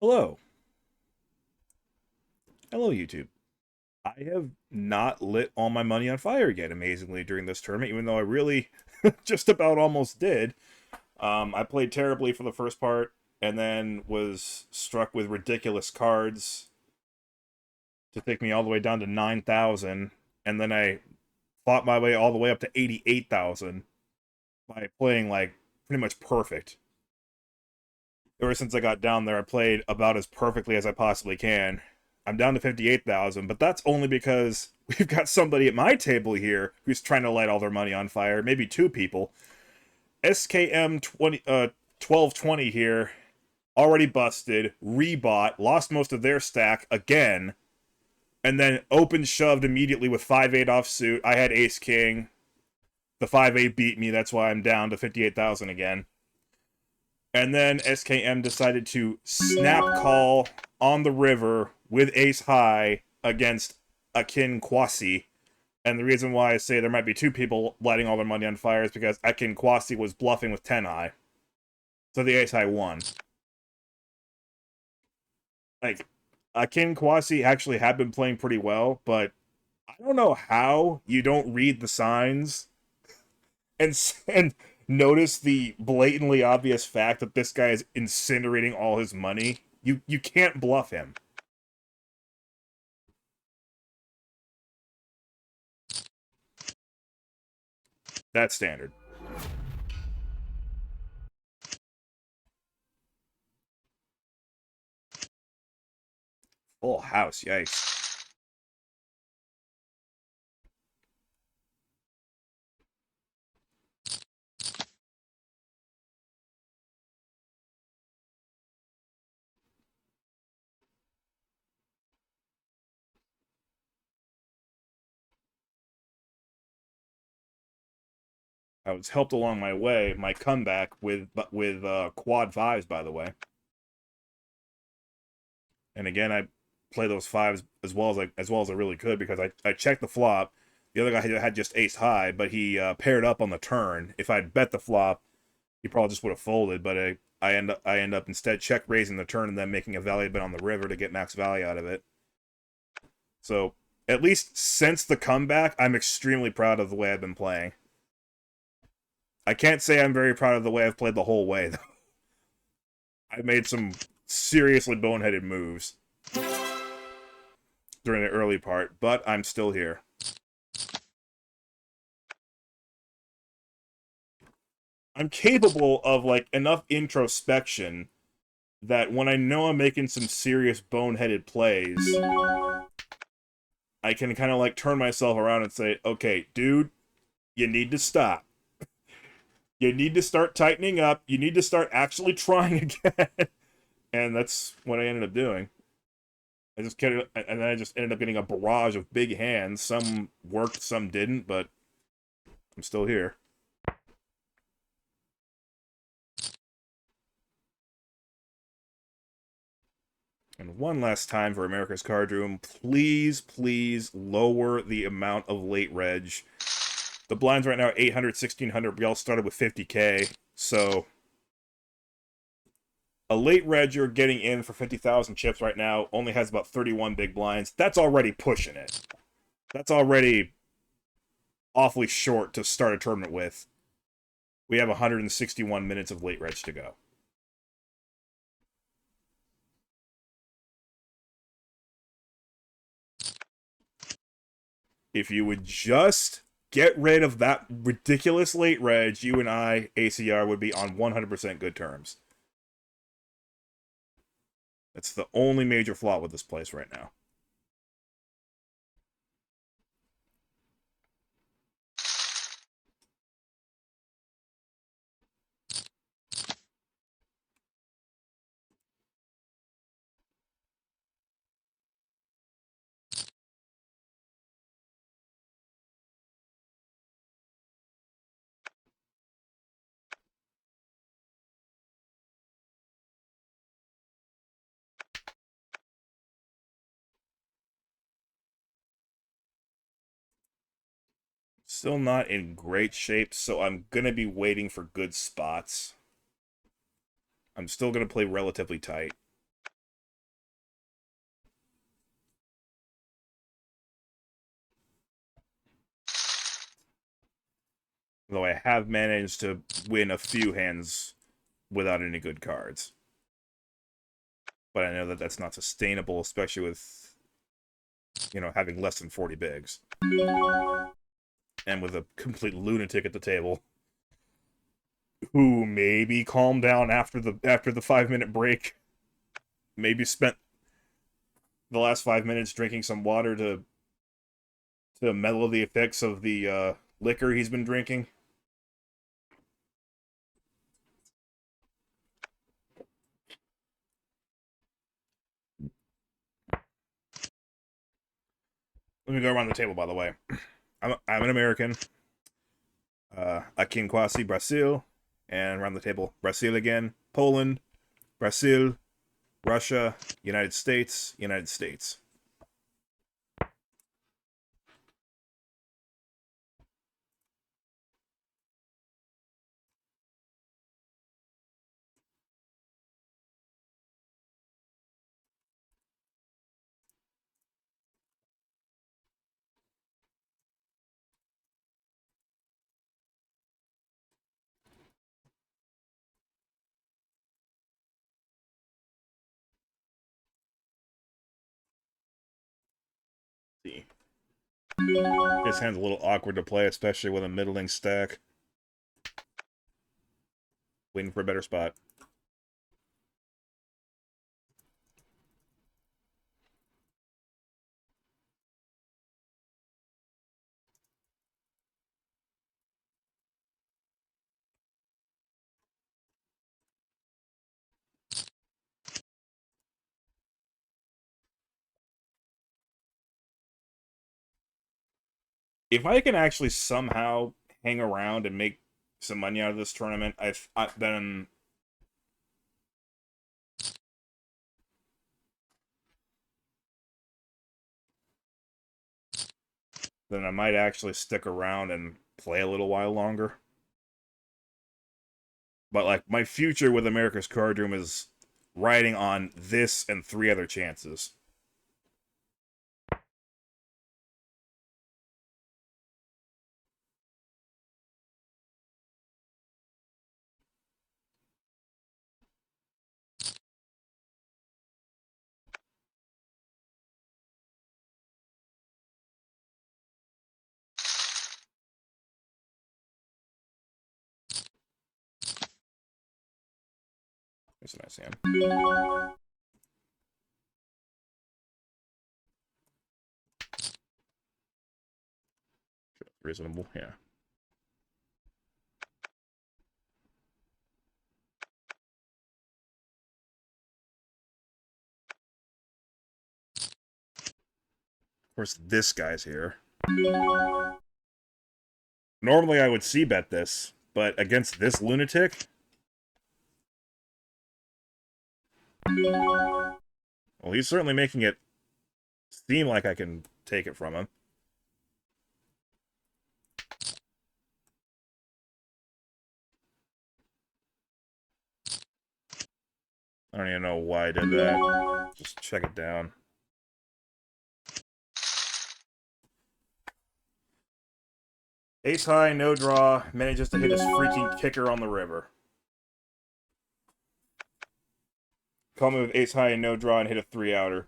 Hello. Hello, YouTube. I have not lit all my money on fire yet, amazingly, during this tournament, even though I really just about almost did. I played terribly for the first part, and then was struck with ridiculous cards to take me all the way down to 9,000, and then I fought my way all the way up to 88,000 by playing, like, pretty much perfect. Ever since I got down there, I played about as perfectly as I possibly can. I'm down to 58,000, but that's only because we've got somebody at my table here who's trying to light all their money on fire. Maybe two people. SKM 1220 here, already busted, rebought, lost most of their stack again, and then open shoved immediately with 5-8 offsuit. I had ace king. The 5-8 beat me, that's why I'm down to 58,000 again. And then SKM decided to snap call on the river with ace high against Akin Kwasi. And the reason why I say there might be two people lighting all their money on fire is because Akin Kwasi was bluffing with 10 high. So the ace high won. Like, Akin Kwasi actually had been playing pretty well, but I don't know how you don't read the signs and notice the blatantly obvious fact that this guy is incinerating all his money. You can't bluff him. That's standard. Full house, yikes. I was helped along my way, my comeback with quad fives, by the way. And again, I play those fives as well as I really could because I checked the flop. The other guy had just ace high, but he paired up on the turn. If I'd bet the flop, he probably just would have folded. But I end up instead check raising the turn and then making a value bet on the river to get max value out of it. So at least since the comeback, I'm extremely proud of the way I've been playing. I can't say I'm very proud of the way I've played the whole way, though. I made some seriously boneheaded moves during the early part, but I'm still here. I'm capable of, like, enough introspection that when I know I'm making some serious boneheaded plays, I can kind of, like, turn myself around and say, okay, dude, you need to stop. You need to start tightening up. You need to start actually trying again. And that's what I ended up doing. And then I just ended up getting a barrage of big hands. Some worked, some didn't, but I'm still here. And one last time for America's Cardroom, please, please lower the amount of late reg. The blinds right now are 800, 1600. We all started with 50K, so a late reg you're getting in for 50,000 chips right now only has about 31 big blinds. That's already pushing it. That's already awfully short to start a tournament with. We have 161 minutes of late reg to go. If you would just get rid of that ridiculous late reg, you and I, ACR, would be on 100% good terms. That's the only major flaw with this place right now. Still not in great shape, so I'm going to be waiting for good spots. I'm still going to play relatively tight. Though I have managed to win a few hands without any good cards. But I know that that's not sustainable, especially with, having less than 40 bigs. And with a complete lunatic at the table. Who maybe calmed down after the 5-minute break. Maybe spent the last 5 minutes drinking some water to mellow the effects of the liquor he's been drinking. Let me go around the table, by the way. I'm an American. Aqui em Quasi, Brazil. And around the table, Brazil again. Poland, Brazil, Russia, United States, United States. See. This hand's a little awkward to play, especially with a middling stack. Waiting for a better spot. If I can actually somehow hang around and make some money out of this tournament, then I might actually stick around and play a little while longer. But like my future with America's Cardroom is riding on this and 3 other chances. That's a nice hand. Reasonable, yeah. Of course, this guy's here. Normally I would c-bet this, but against this lunatic... Well, he's certainly making it seem like I can take it from him. I don't even know why I did that. Just check it down. Ace high, no draw, manages to hit his freaking kicker on the river. Call me with ace high and no draw and hit a 3-outer.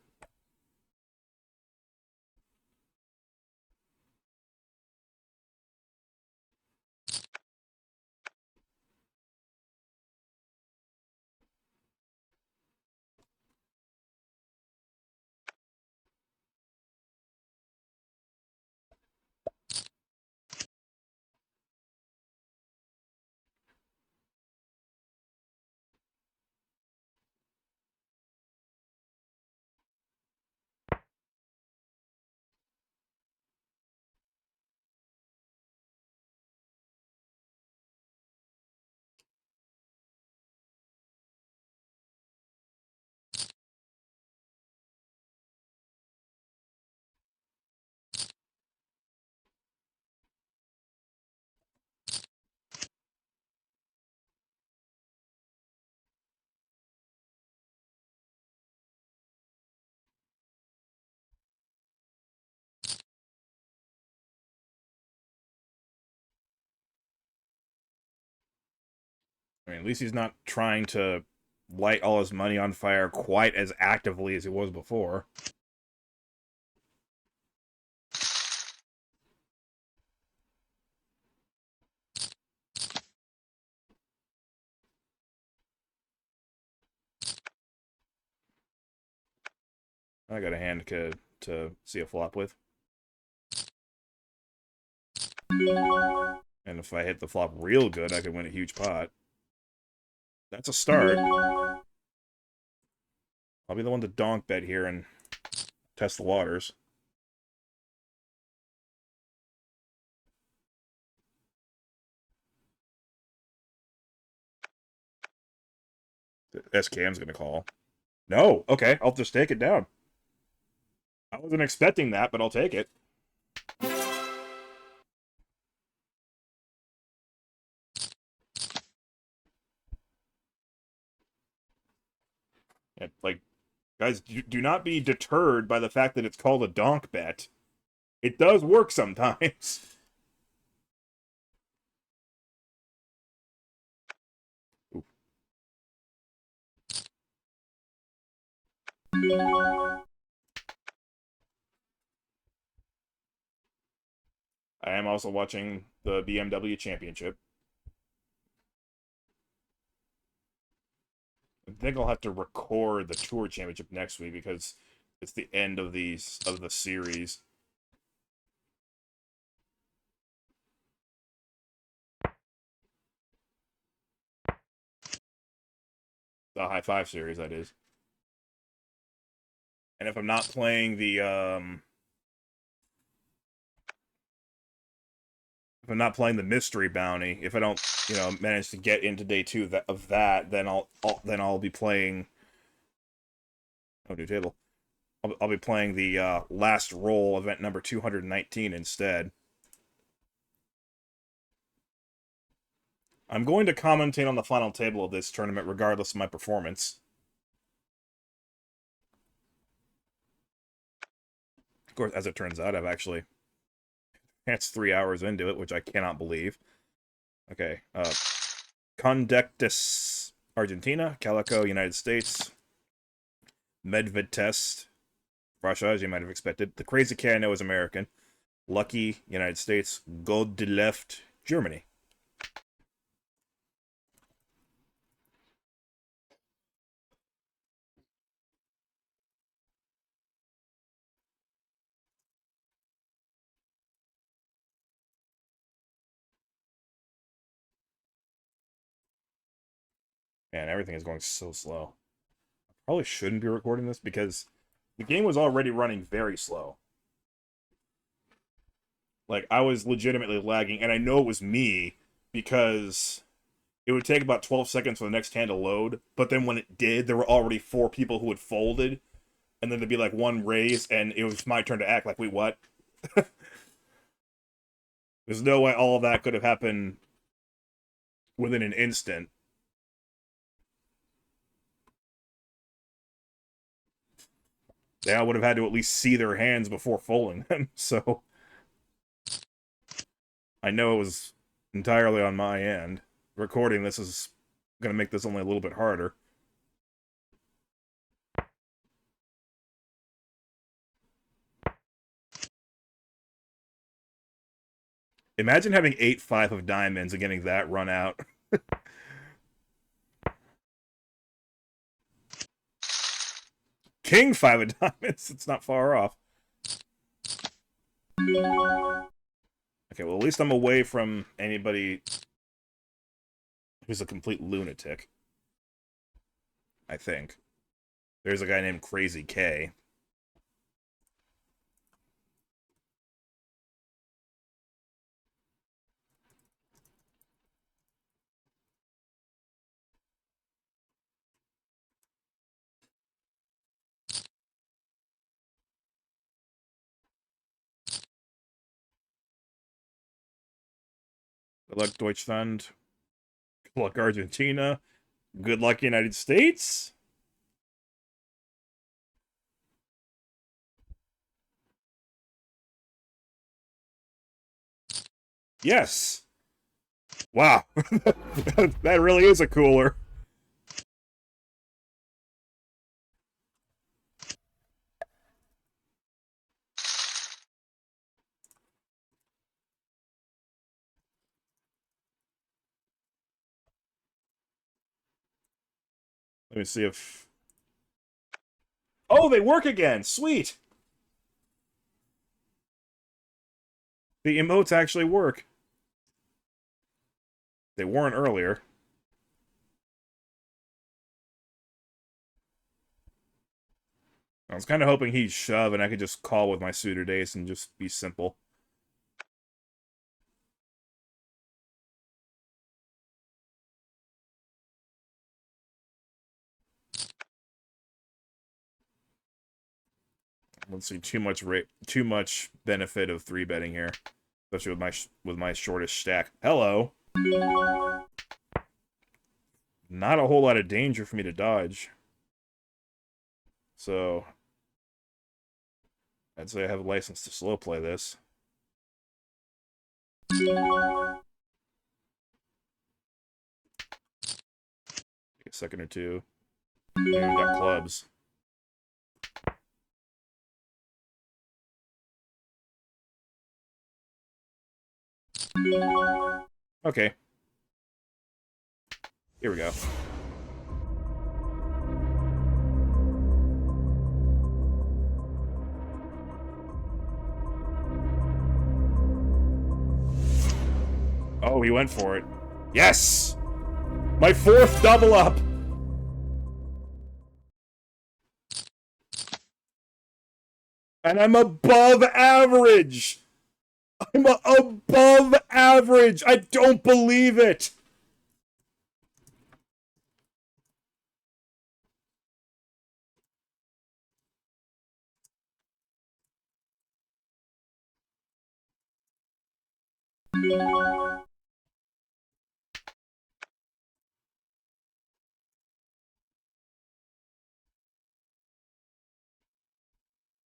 I mean, at least he's not trying to light all his money on fire quite as actively as he was before. I got a hand to see a flop with. And if I hit the flop real good, I could win a huge pot. That's a start. I'll be the one to donk bet here and test the waters. The SKM's gonna call. No, okay, I'll just take it down. I wasn't expecting that, but I'll take it. And, like, guys, do not be deterred by the fact that it's called a donk bet. It does work sometimes. Ooh. I am also watching the BMW Championship. I think I'll have to record the Tour Championship next week because it's the end of the series. The Hi5 series, that is. And if I'm not playing the if I'm not playing the mystery bounty, if I don't, manage to get into day 2 of that, then I'll be playing. Oh, new table. I'll be playing the last roll event number 219 instead. I'm going to commentate on the final table of this tournament regardless of my performance. Of course, as it turns out, I've actually that's 3 hours into it, which I cannot believe. Okay, Condectus, Argentina. Calico, United States. Medvedtest, Russia, as you might have expected. The Crazy K I know is American. Lucky, United States. Godleft, Germany. Man, everything is going so slow. Probably shouldn't be recording this because the game was already running very slow. Like, I was legitimately lagging, and I know it was me because it would take about 12 seconds for the next hand to load, but then when it did, there were already 4 people who had folded, and then there'd be like one raise, and it was my turn to act like, wait, what? There's no way all of that could have happened within an instant. Yeah, I would have had to at least see their hands before folding them, so I know it was entirely on my end. Recording this is going to make this only a little bit harder. Imagine having 8-5 of diamonds and getting that run out. King 5 of diamonds. It's not far off. Okay, well, at least I'm away from anybody who's a complete lunatic. I think. There's a guy named Crazy K. Good luck, Deutschland. Good luck, Argentina. Good luck, United States. Yes. Wow. That really is a cooler. Let me see if... Oh, they work again! Sweet! The emotes actually work. They weren't earlier. I was kind of hoping he'd shove and I could just call with my suited ace and just be simple. Let's see, too much benefit of 3-betting here, especially with my shortest stack. Hello. Not a whole lot of danger for me to dodge. So I'd say I have a license to slow play this. Take a second or two. Maybe we got clubs. Okay. Here we go. Oh, he went for it. Yes! My 4th double up! And I'm above average! I'm above average! I don't believe it!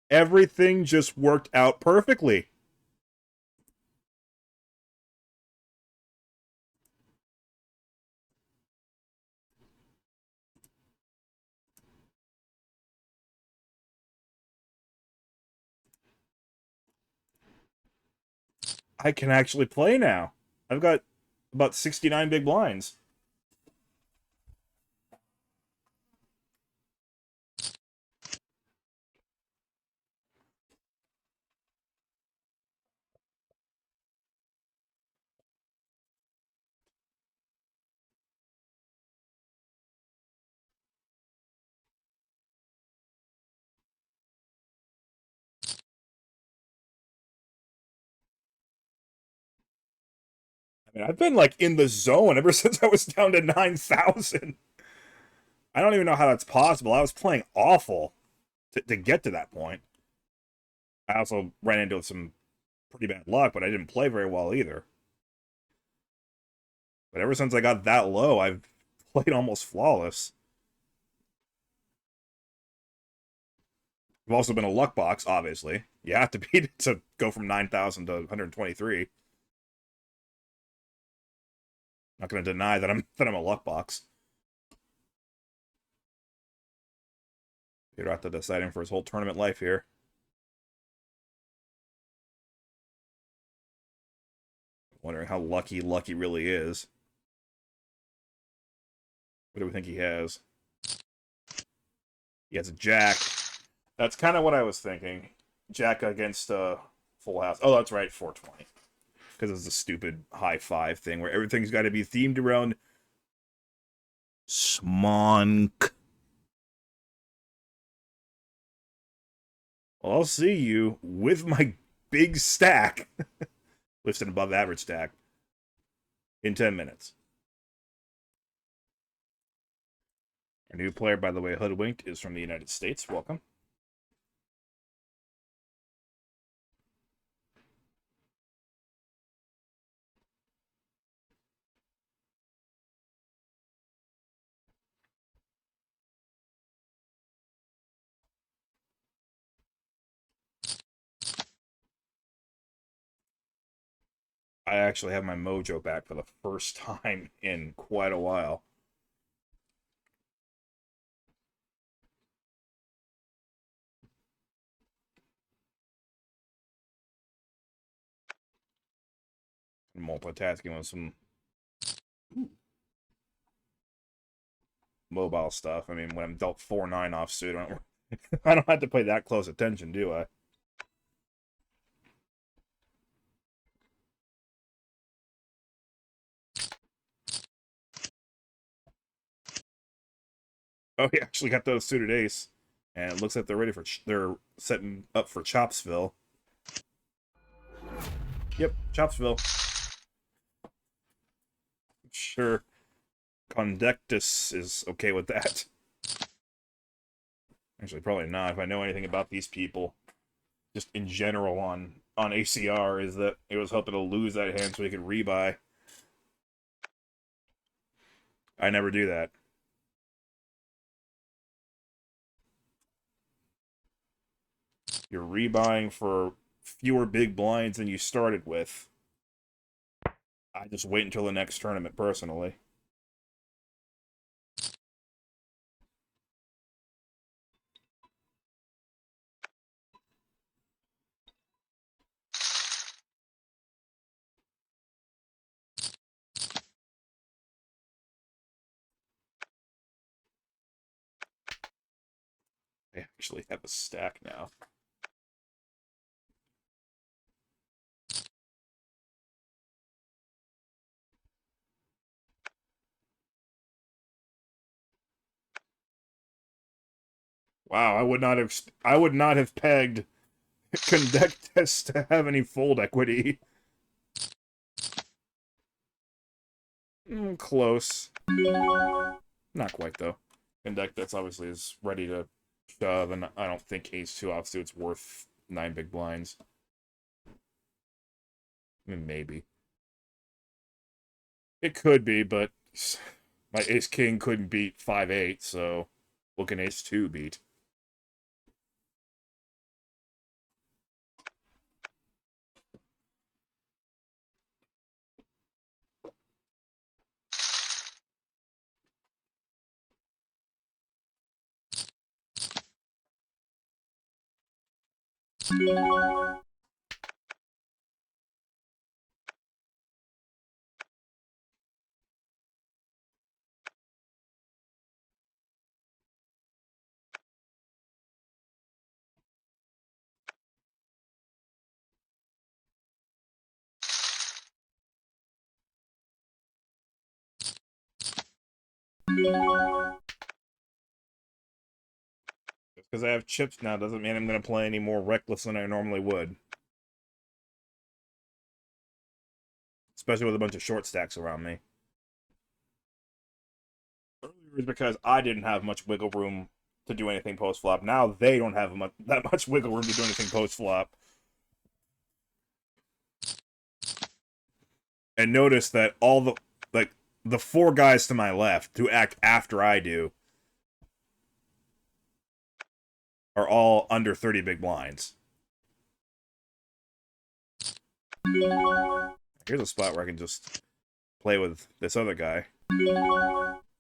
Everything just worked out perfectly. I can actually play now. I've got about 69 big blinds. I mean, I've been, like, in the zone ever since I was down to 9,000. I don't even know how that's possible. I was playing awful to get to that point. I also ran into some pretty bad luck, but I didn't play very well either. But ever since I got that low, I've played almost flawless. I've also been a luck box, obviously. You have to be to go from 9,000 to 123. Not going to deny that I'm a luck box. You're after deciding for his whole tournament life here. Wondering how lucky really is. What do we think he has? He has a jack. That's kind of what I was thinking. Jack against full house. Oh, that's right, 420. Because it's a stupid Hi5 thing where everything's got to be themed around Smonk. Well, I'll see you with my big stack. Lifted above average stack. In 10 minutes. Our new player, by the way, Hoodwinked, is from the United States. Welcome. I actually have my mojo back for the first time in quite a while. Multitasking with some mobile stuff. I mean, when I'm dealt 4-9 off suit, I don't have to pay that close attention, do I? Oh, he actually got those suited ace, and it looks like they're ready for they're setting up for Chopsville. Yep, Chopsville. Sure, Condectus is okay with that. Actually, probably not. If I know anything about these people, just in general on ACR, is that it was hoping to lose that hand so he could rebuy. I never do that. You're rebuying for fewer big blinds than you started with. I just wait until the next tournament, personally. I actually have a stack now. Wow, I would not have pegged Condectus to have any fold equity. Close. Not quite, though. Condectus obviously is ready to shove, and I don't think Ace 2 offsuit's worth 9 big blinds. I mean, maybe. It could be, but my Ace King couldn't beat 5-8, so what can Ace 2 beat? Just because I have chips now doesn't mean I'm going to play any more reckless than I normally would. Especially with a bunch of short stacks around me. Earlier is because I didn't have much wiggle room to do anything post flop. Now they don't have that much wiggle room to do anything post flop. And notice that all the 4 guys to my left who act after I do are all under 30 big blinds. Here's a spot where I can just play with this other guy.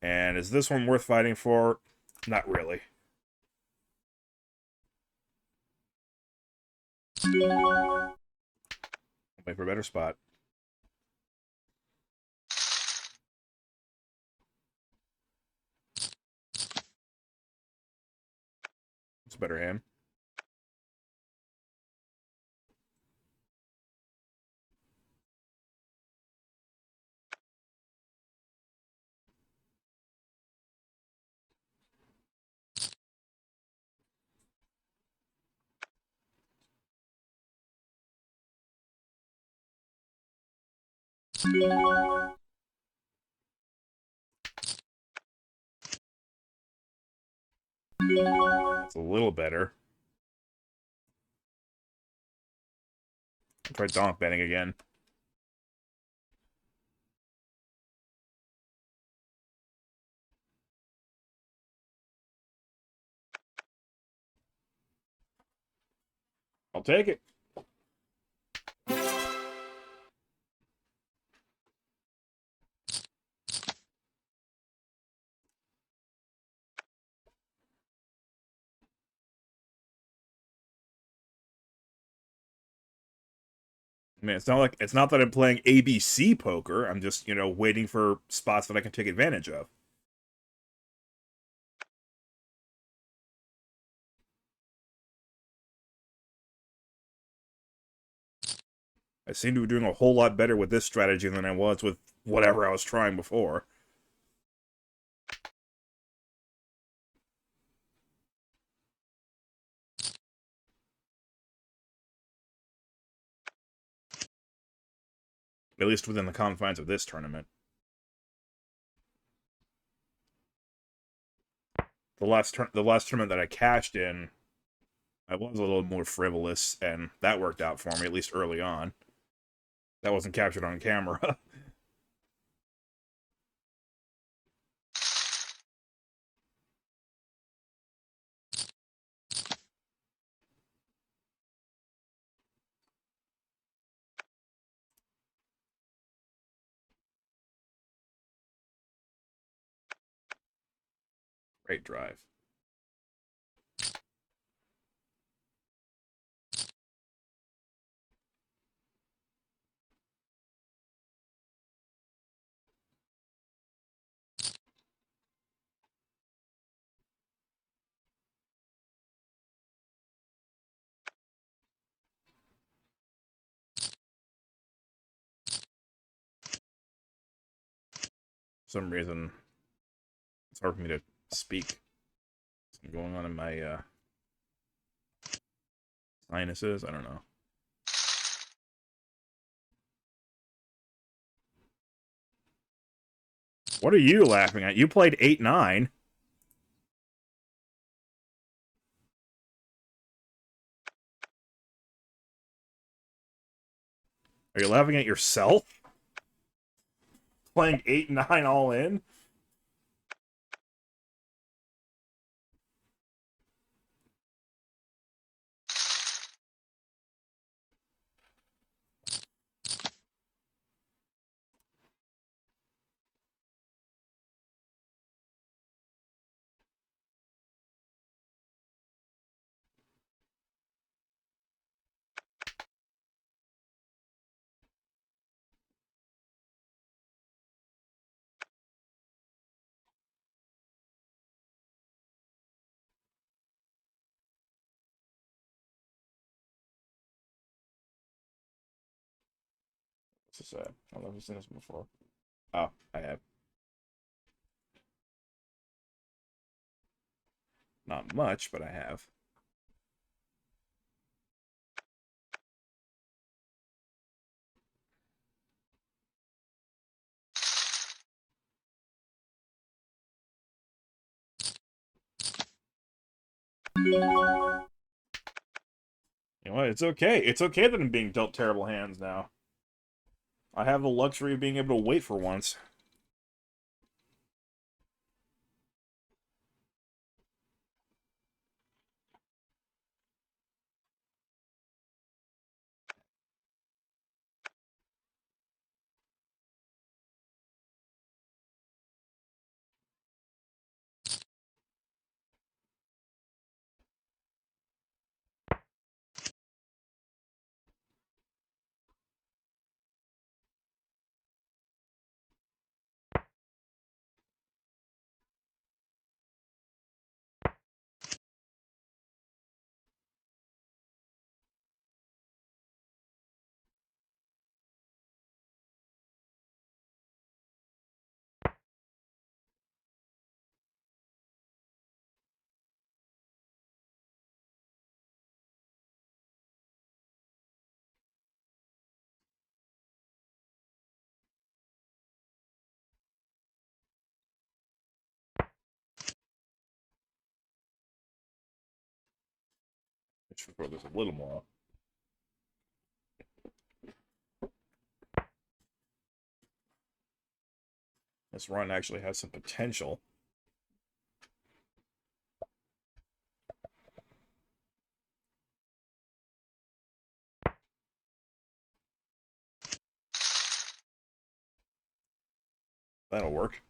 And is this one worth fighting for? Not really. Wait for a better spot. It's a better hand. It's a little better. I'll try donk betting again. I'll take it. I mean, it's not that I'm playing ABC poker. I'm just, waiting for spots that I can take advantage of. I seem to be doing a whole lot better with this strategy than I was with whatever I was trying before. At least within the confines of this tournament. The last tournament that I cashed in, I was a little more frivolous, and that worked out for me, at least early on. That wasn't captured on camera. Great drive. For some reason, it's hard for me to speak. Something going on in my sinuses. I don't know. What are you laughing at? You played 8-9. Are you laughing at yourself? Playing 8-9 all in? What's this at? I don't know if I've seen this before. Oh, I have. Not much, but I have. You know what? It's okay. It's okay that I'm being dealt terrible hands now. I have the luxury of being able to wait for once. I should throw this a little more. This run actually has some potential. That'll work.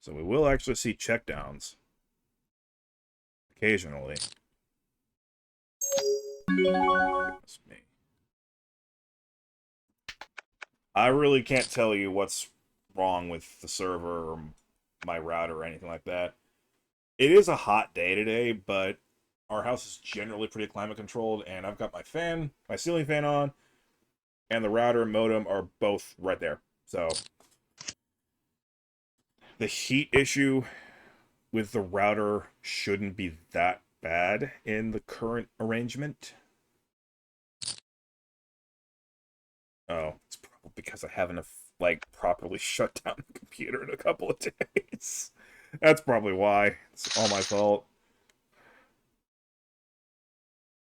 So we will actually see checkdowns. Occasionally. I really can't tell you what's wrong with the server or my router or anything like that. It is a hot day today, but our house is generally pretty climate controlled, and I've got my fan, my ceiling fan on, and the router and modem are both right there. So the heat issue with the router shouldn't be that bad in the current arrangement. Oh, it's probably because I haven't like properly shut down the computer in a couple of days. That's probably why. It's all my fault.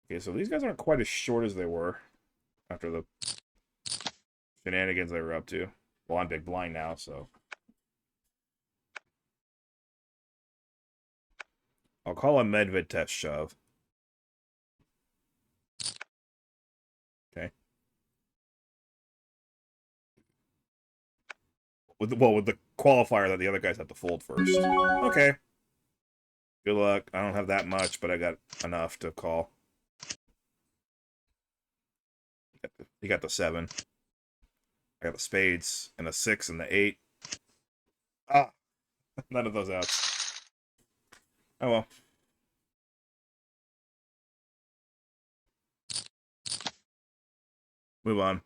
Okay, so these guys aren't quite as short as they were after the shenanigans they were up to. Well, I'm big blind now, so I'll call a medvid test shove. Okay. With the qualifier that the other guys have to fold first. Okay. Good luck. I don't have that much, but I got enough to call. You got the 7. I got the spades and the 6 and the 8. Ah, none of those outs. Oh well. Move on.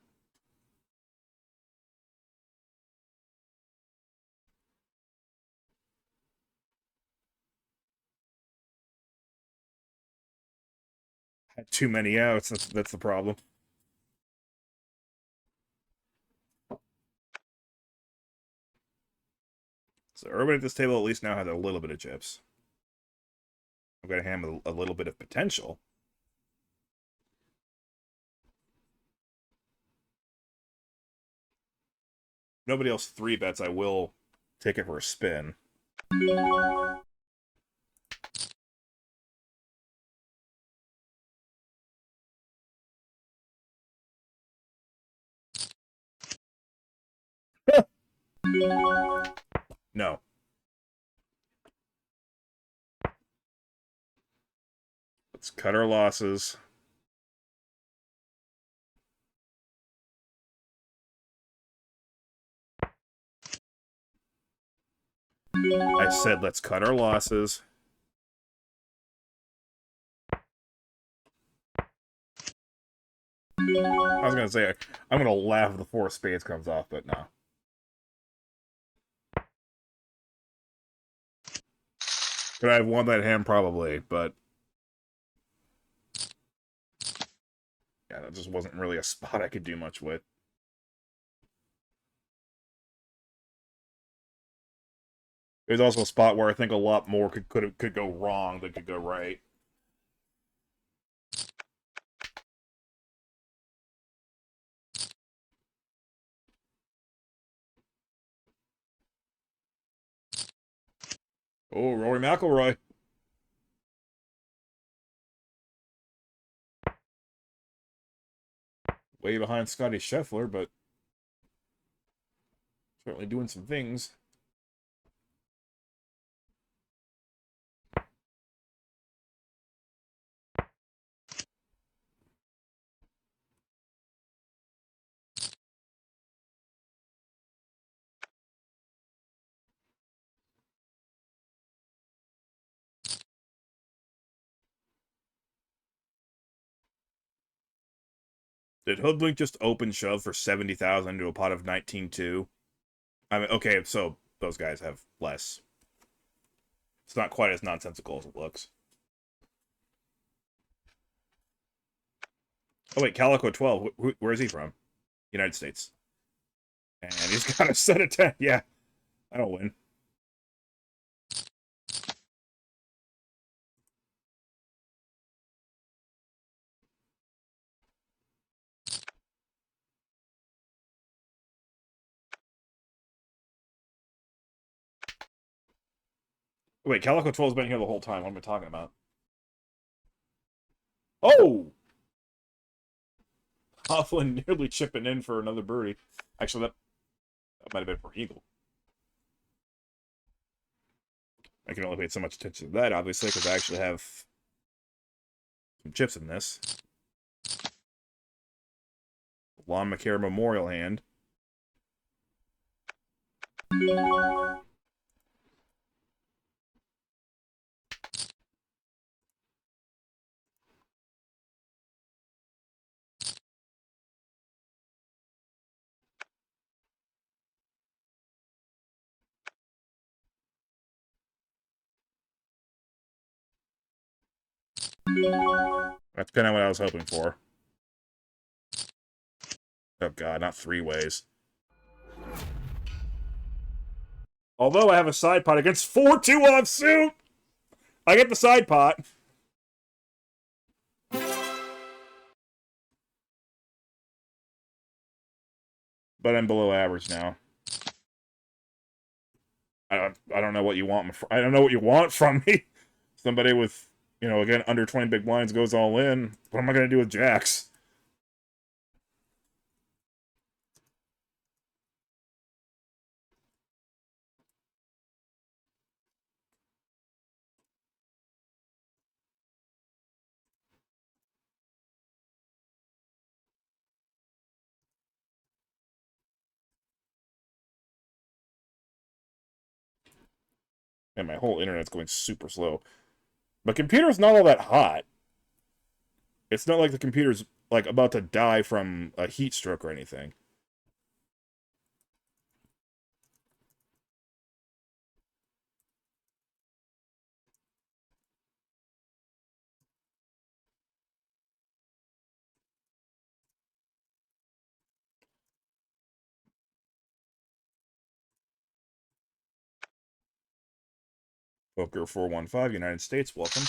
Had too many outs. That's the problem. So everybody at this table at least now has a little bit of chips. I've got a hand with a little bit of potential. Nobody else 3-bets. I will take it for a spin. No. Let's cut our losses. I said let's cut our losses. I was gonna say I'm gonna laugh if the 4 of spades comes off, but no. Could I have won that hand? Probably, but yeah, that just wasn't really a spot I could do much with. It was also a spot where I think a lot more could go wrong than could go right. Oh, Rory McIlroy. Way behind Scotty Scheffler, but certainly doing some things. Did Hoodlink just open shove for 70,000 into a pot of 19-2? I mean, okay, so those guys have less. It's not quite as nonsensical as it looks. Oh wait, Calico 12. Where is he from? United States. And he's got a set of 10. Yeah, I don't win. Wait, Calico 12's been here the whole time. What am I talking about? Oh! Hofflin nearly chipping in for another birdie. Actually, that might have been for Eagle. I can only pay so much attention to that, obviously, because I actually have some chips in this. Lon McCare Memorial hand. That's kind of what I was hoping for. Oh god, not three ways. Although I have a side pot against 4-2 offsuit, I get the side pot. But I'm below average now. I don't know what you want. I don't know what you want from me. Somebody with, you know, again, under 20 big blinds goes all in. What am I going to do with jacks? And my whole internet's going super slow. My computer's not all that hot. It's not like the computer's like about to die from a heat stroke or anything. Poker 415, United States, welcome.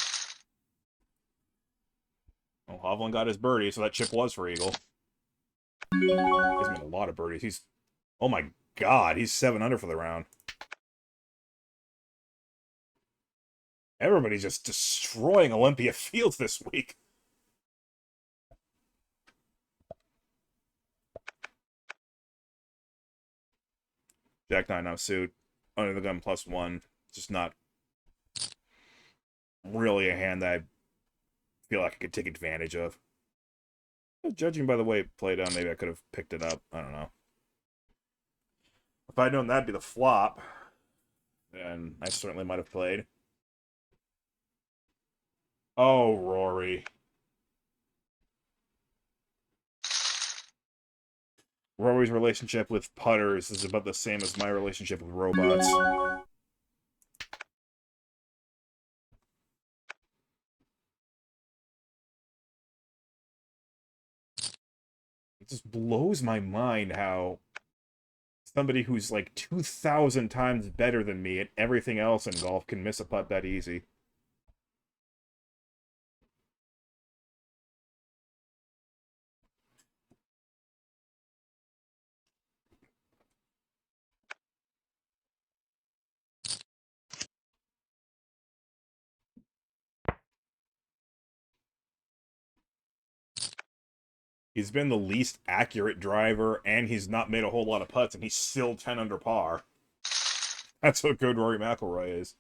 Well, Hovland got his birdie, so that chip was for Eagle. He's made a lot of birdies. He's, oh my god, he's 7 under for the round. Everybody's just destroying Olympia Fields this week. Jack 9 now suit. Under the gun +1. Just not really a hand that I feel like I could take advantage of. Judging by the way it played out, maybe I could have picked it up. I don't know. If I'd known that'd be the flop, then I certainly might have played. Oh, Rory. Rory's relationship with putters is about the same as my relationship with robots. It just blows my mind how somebody who's like 2,000 times better than me at everything else in golf can miss a putt that easy. He's been the least accurate driver, and he's not made a whole lot of putts, and he's still 10 under par. That's how good Rory McIlroy is.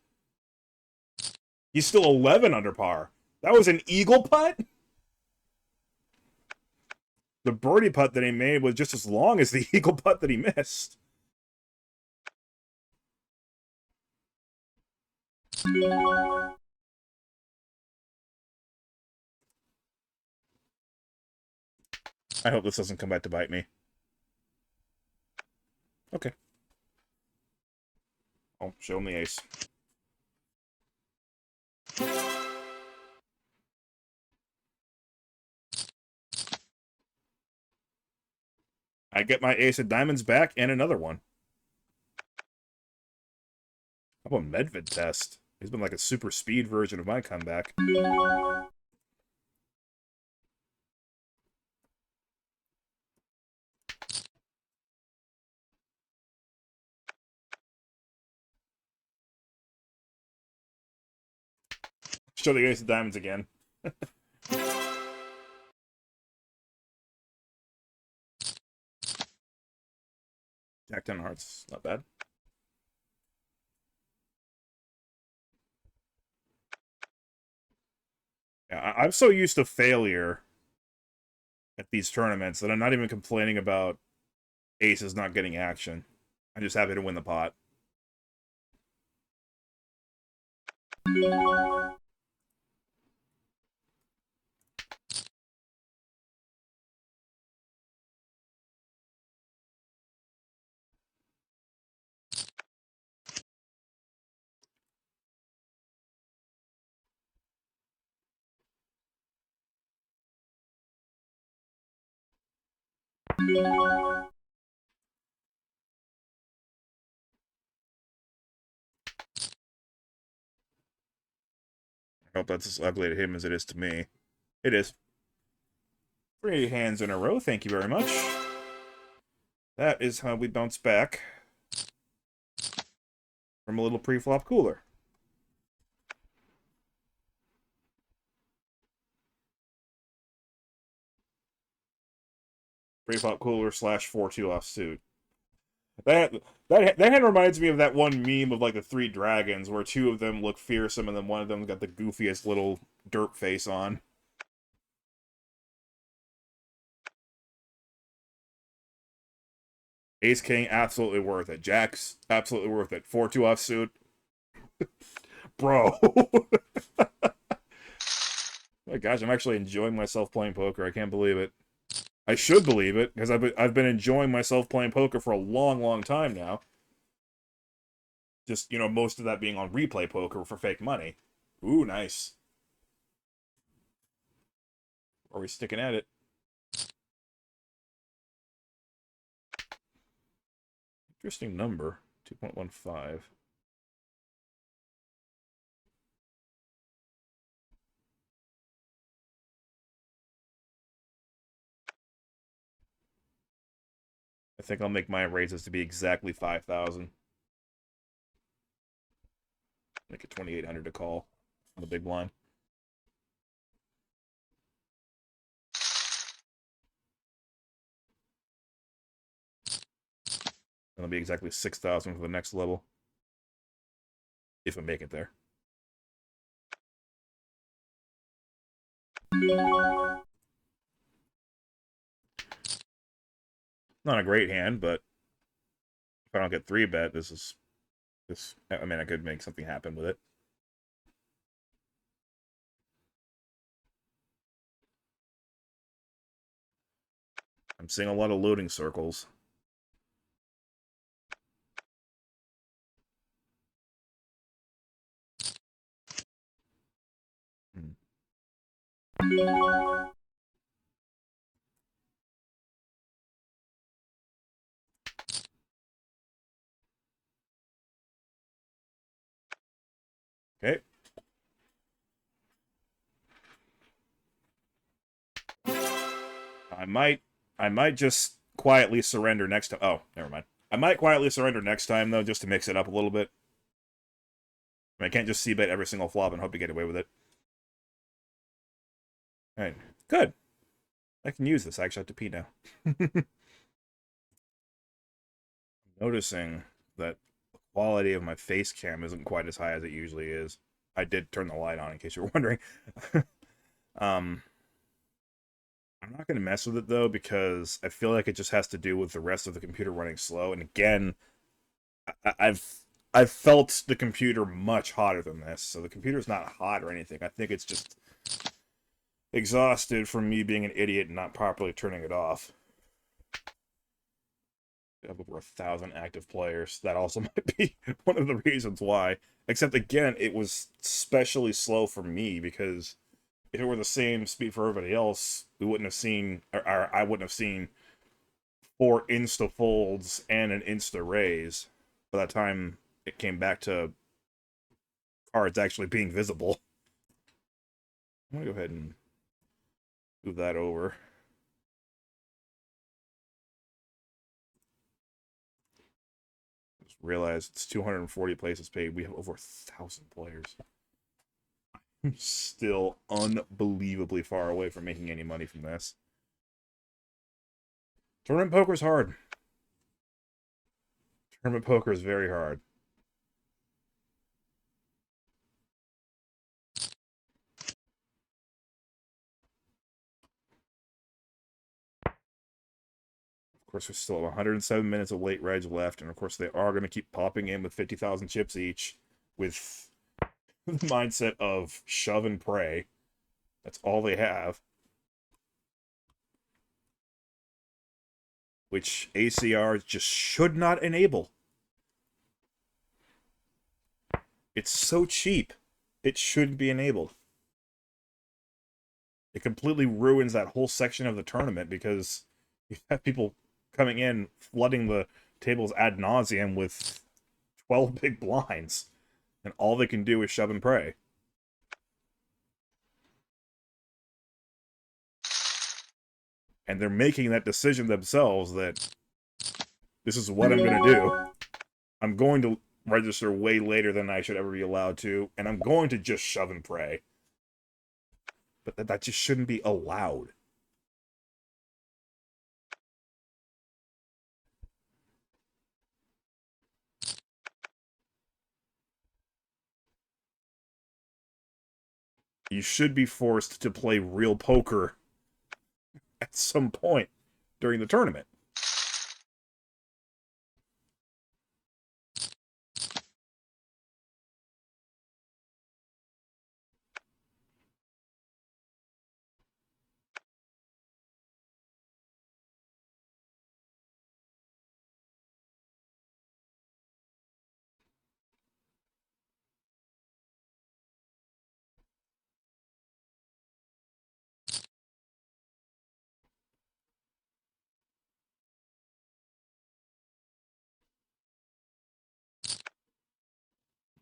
He's still 11 under par. That was an eagle putt? The birdie putt that he made was just as long as the eagle putt that he missed. I hope this doesn't come back to bite me. Okay. Oh, show him the ace. I get my ace of diamonds back and another one. How about Medved test? He's been like a super speed version of my comeback. Show the ace of diamonds again. Jack 10 hearts, not bad. Yeah, I'm so used to failure at these tournaments that I'm not even complaining about aces not getting action. I'm just happy to win the pot. I hope that's as ugly to him as it is to me. It is. 3 hands in a row, thank you very much. That is how we bounce back from a little pre-flop cooler. Pre-flop cooler slash 4-2 offsuit. That hand reminds me of that one meme of like the 3 dragons where 2 of them look fearsome and then one of them got the goofiest little derp face on. Ace King, absolutely worth it. Jack's absolutely worth it. 4-2 offsuit. Bro. My gosh, I'm actually enjoying myself playing poker. I can't believe it. I should believe it, because I've been enjoying myself playing poker for a long, long time now. Just, most of that being on replay poker for fake money. Ooh, nice. Are we sticking at it? Interesting number. 2.15. I think I'll make my raises to be exactly 5,000. Make it 2,800 to call on the big blind. It'll be exactly 6,000 for the next level. If I make it there. Not a great hand, but if I don't get 3-bet, I mean, I could make something happen with it. I'm seeing a lot of loading circles. Okay. I might just quietly surrender next time. Oh, never mind. I might quietly surrender next time, though, just to mix it up a little bit. I can't just c-bet every single flop and hope to get away with it. Alright, good. I can use this. I actually have to pee now. Noticing that the quality of my face cam isn't quite as high as it usually is. I did turn the light on, in case you were wondering. I'm not going to mess with it, though, because I feel like it just has to do with the rest of the computer running slow. And again, I've felt the computer much hotter than this, so the computer's not hot or anything. I think it's just exhausted from me being an idiot and not properly turning it off. We have over 1,000 active players. That also might be one of the reasons why. Except again, it was especially slow for me because if it were the same speed for everybody else, we wouldn't have seen, or I wouldn't have seen 4 insta folds and an insta raise by the time it came back to cards actually being visible. I'm gonna go ahead and move that over. Just realized it's 240 places paid. We have over 1,000 players. I'm still unbelievably far away from making any money from this. Tournament poker's hard. Tournament poker is very hard. Of course, we still have 107 minutes of late reg left, and of course they are going to keep popping in with 50,000 chips each, with mindset of shove and pray. That's all they have. Which ACR just should not enable. It's so cheap. It shouldn't be enabled. It completely ruins that whole section of the tournament because you have people coming in, flooding the tables ad nauseum with 12 big blinds, and all they can do is shove and pray. And they're making that decision themselves that this is what I'm going to do. I'm going to register way later than I should ever be allowed to, and I'm going to just shove and pray. But that just shouldn't be allowed. You should be forced to play real poker at some point during the tournament.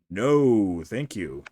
No, thank you.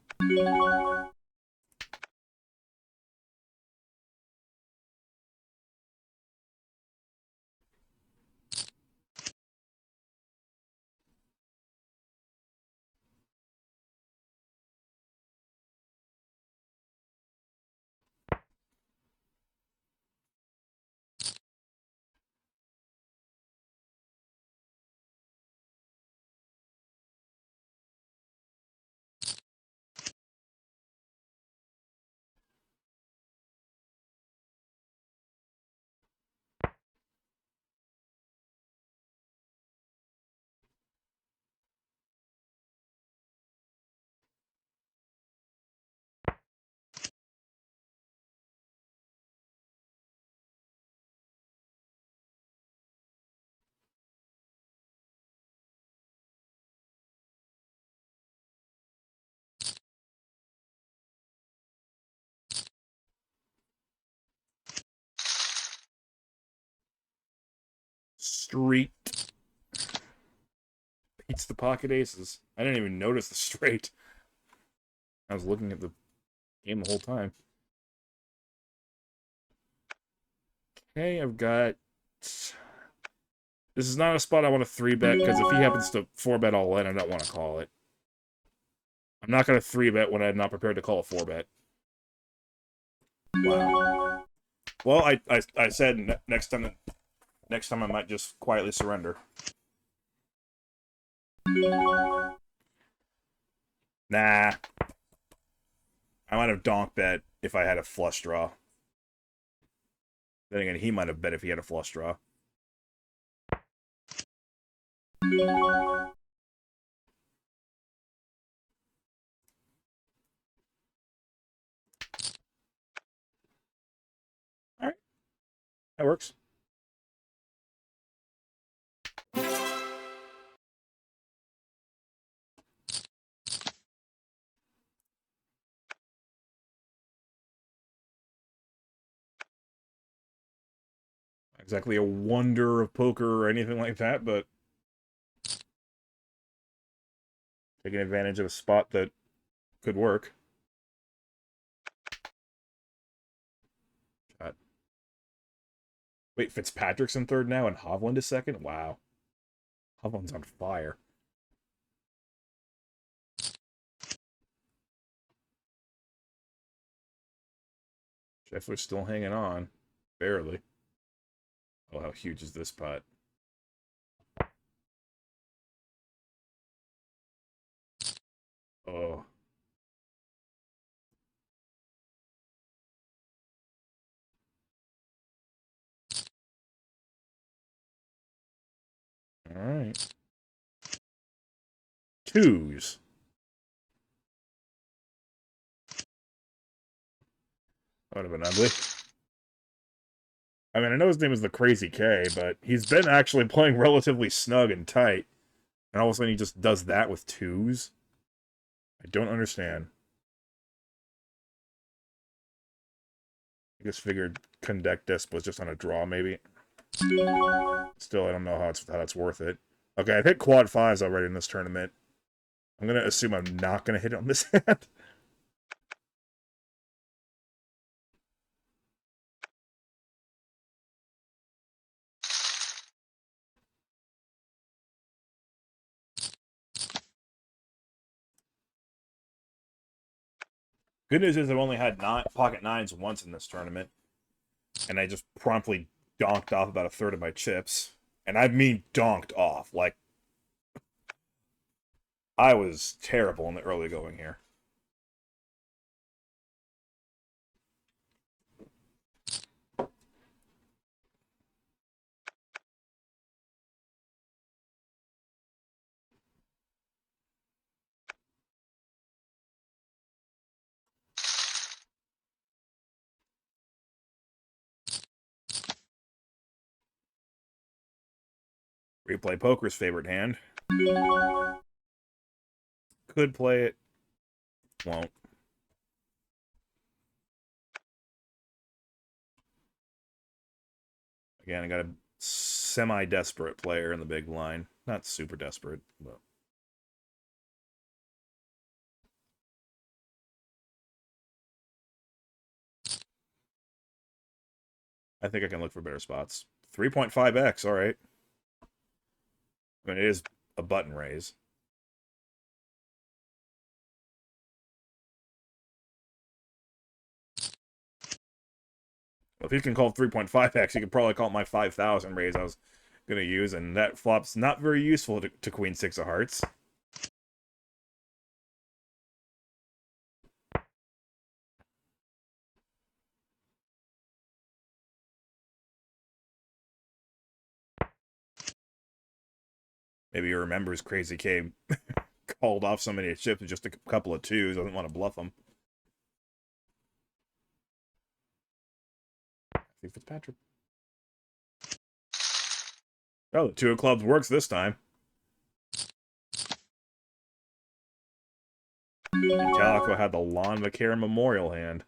Street beats the pocket aces. I didn't even notice the straight. I was looking at the game the whole time. Okay, I've got... This is not a spot I want to 3-bet, because if he happens to 4-bet all in, I don't want to call it. I'm not going to 3-bet when I'm not prepared to call a 4-bet. Wow. Well, I said next time I might just quietly surrender. Nah. I might have donk bet if I had a flush draw. Then again, he might have bet if he had a flush draw. Alright. That works. Exactly a wonder of poker or anything like that, but taking advantage of a spot that could work. God. Wait, Fitzpatrick's in third now and Hovland is second? Wow. Hovland's on fire. Scheffler's still hanging on. Barely. Oh, how huge is this pot? Oh. Alright. Twos. That would have been ugly. I mean, I know his name is the Crazy K, but he's been actually playing relatively snug and tight. And all of a sudden he just does that with twos? I don't understand. I just figured Conduct Disc was just on a draw, maybe. Still, I don't know how that's worth it. Okay, I've hit quad fives already in this tournament. I'm going to assume I'm not going to hit it on this hand. Good news is I've only had pocket nines once in this tournament, and I just promptly donked off about a third of my chips. And I mean donked off. Like, I was terrible in the early going here. Replay Poker's favorite hand. Could play it. Won't. Again, I got a semi-desperate player in the big line. Not super desperate, but... I think I can look for better spots. 3.5x, alright. I mean, it is a button raise. Well, if he can call 3.5x, he could probably call it my 5,000 raise I was going to use, and that flop's not very useful to Queen 6 of Hearts. Maybe he remembers Crazy K called off so many chips with just a couple of twos, doesn't want to bluff them. I think Fitzpatrick. Oh, the two of clubs works this time. And Calico had the Lon McCarran Memorial hand.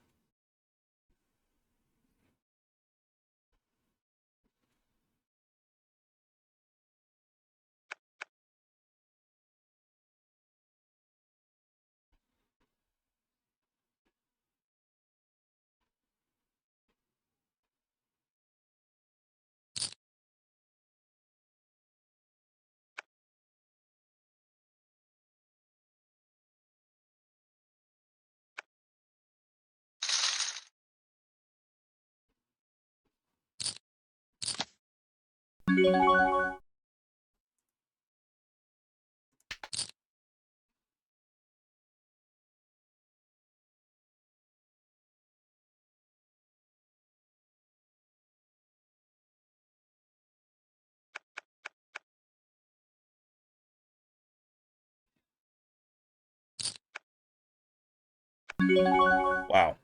Wow.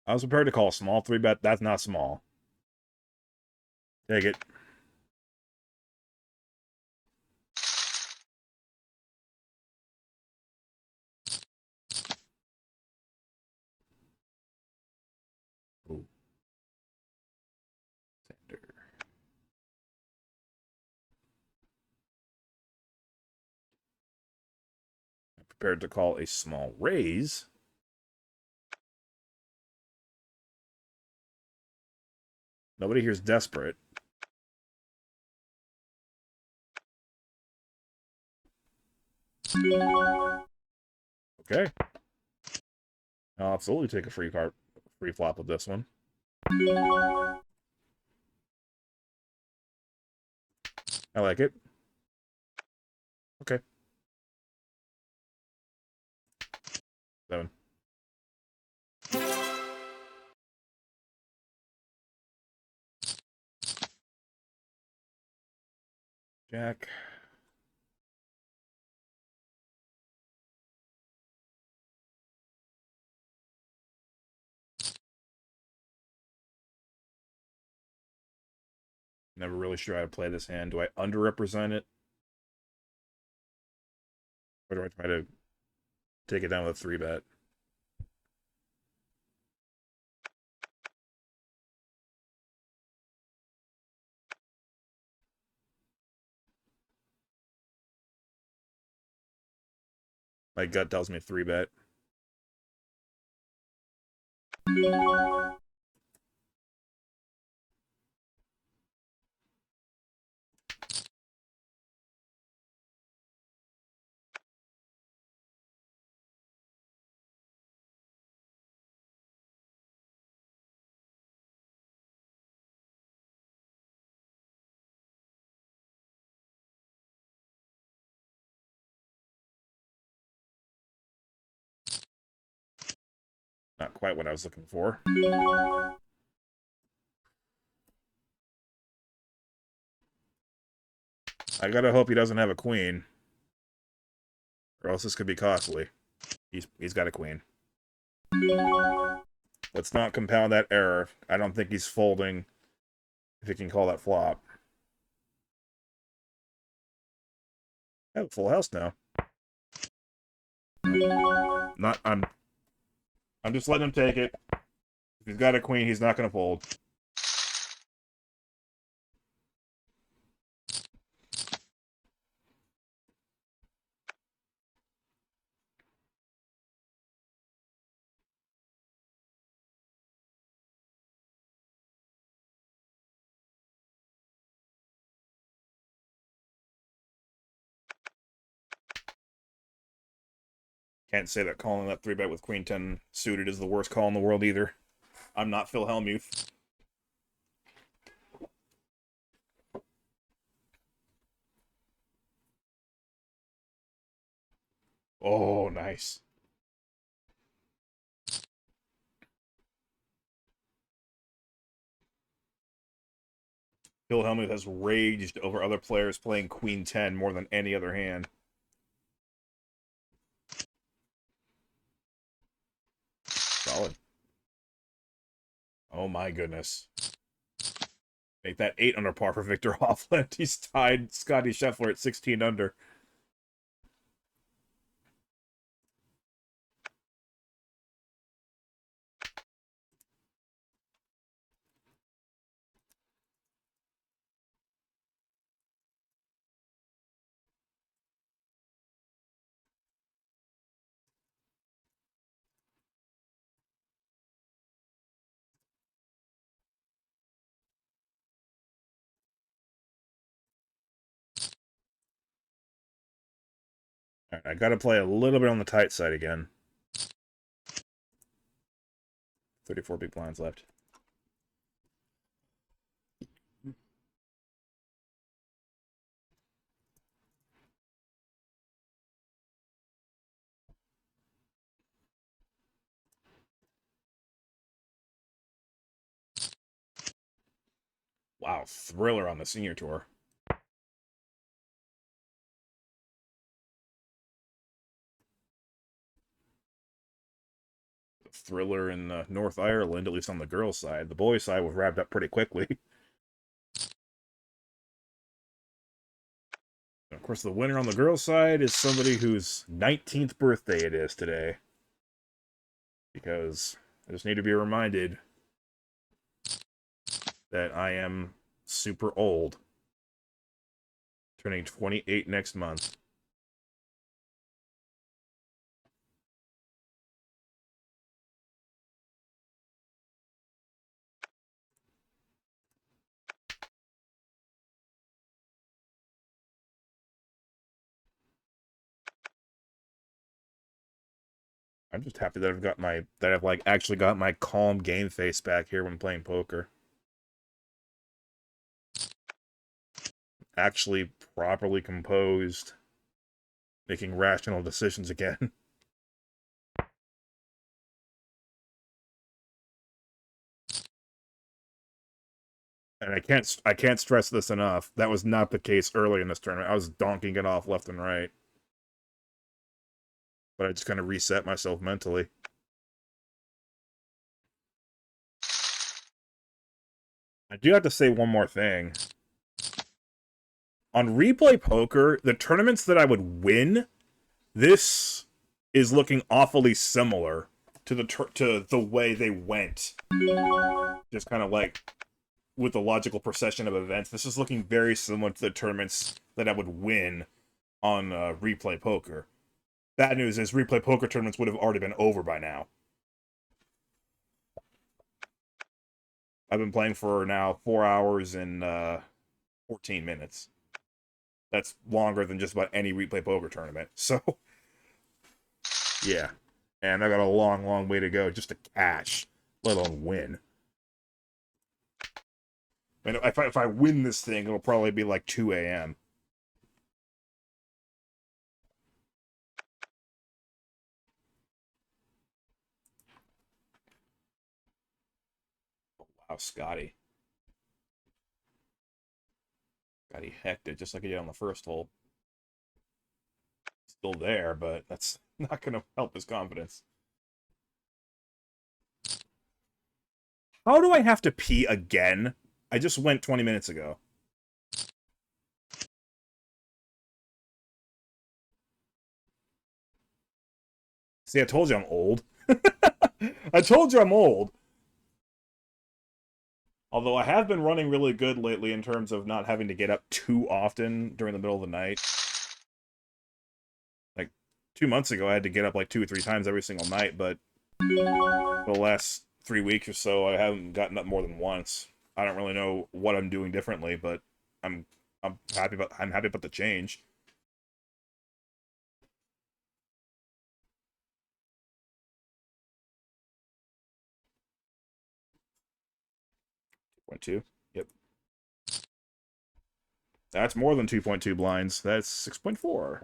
I was prepared to call a small 3-bet. That's not small. Take it. Ooh. Sander. I'm prepared to call a small raise. Nobody here's desperate. Okay. I'll absolutely take a free flop with this one. I like it. Okay. 7. Jack. Never really sure how to play this hand. Do I underrepresent it? Or do I try to take it down with a 3-bet? My gut tells me 3-bet. Not quite what I was looking for. I gotta hope he doesn't have a queen. Or else this could be costly. He's got a queen. Let's not compound that error. I don't think he's folding if he can call that flop. I have a full house now. Not I'm just letting him take it. If he's got a queen, he's not gonna fold. Can't say that calling that 3-bet with queen 10 suited is the worst call in the world either. I'm not Phil Hellmuth. Oh, nice. Phil Hellmuth has raged over other players playing queen 10 more than any other hand. Solid. Oh my goodness. Make that 8 under par for Victor Hovland. He's tied Scotty Scheffler at 16 under. All right, I gotta play a little bit on the tight side again. 34 big blinds left. Wow, thriller on the senior tour. Thriller in North Ireland, at least on the girls' side. The boys' side was wrapped up pretty quickly. Of course, the winner on the girls' side is somebody whose 19th birthday it is today. Because I just need to be reminded that I am super old. Turning 28 next month. I'm just happy that I've like actually got my calm game face back here when playing poker. Actually properly composed, making rational decisions again. And I can't stress this enough. That was not the case early in this tournament. I was donking it off left and right. But I just kind of reset myself mentally. I do have to say one more thing. On replay poker, the tournaments that I would win, this is looking awfully similar to the way they went. Just kind of like with the logical procession of events. This is looking very similar to the tournaments that I would win on replay poker. Bad news is replay poker tournaments would have already been over by now. I've been playing for now 4 hours and 14 minutes. That's longer than just about any replay poker tournament. So, yeah. And I got a long, long way to go just to cash, let alone win. And if I win this thing, it'll probably be like 2 a.m. Oh, wow, Scotty. Scotty hecked it just like he did on the first hole. Still there, but that's not going to help his confidence. How do I have to pee again? I just went 20 minutes ago. See, I told you I'm old. I told you I'm old. Although I have been running really good lately in terms of not having to get up too often during the middle of the night. Like 2 months ago, I had to get up like 2 or 3 times every single night, but for the last 3 weeks or so, I haven't gotten up more than once. I don't really know what I'm doing differently, but I'm happy about the change. Point two. Yep. That's more than 2.2 blinds. That's 6.4.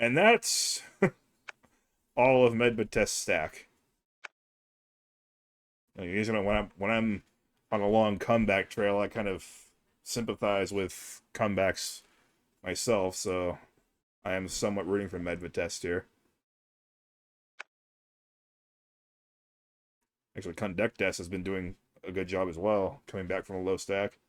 And that's all of Medvedev's stack. Usually when I'm on a long comeback trail, I kind of sympathize with comebacks myself, so I am somewhat rooting for Medvedev here. Actually, Conduct has been doing a good job as well, coming back from a low stack.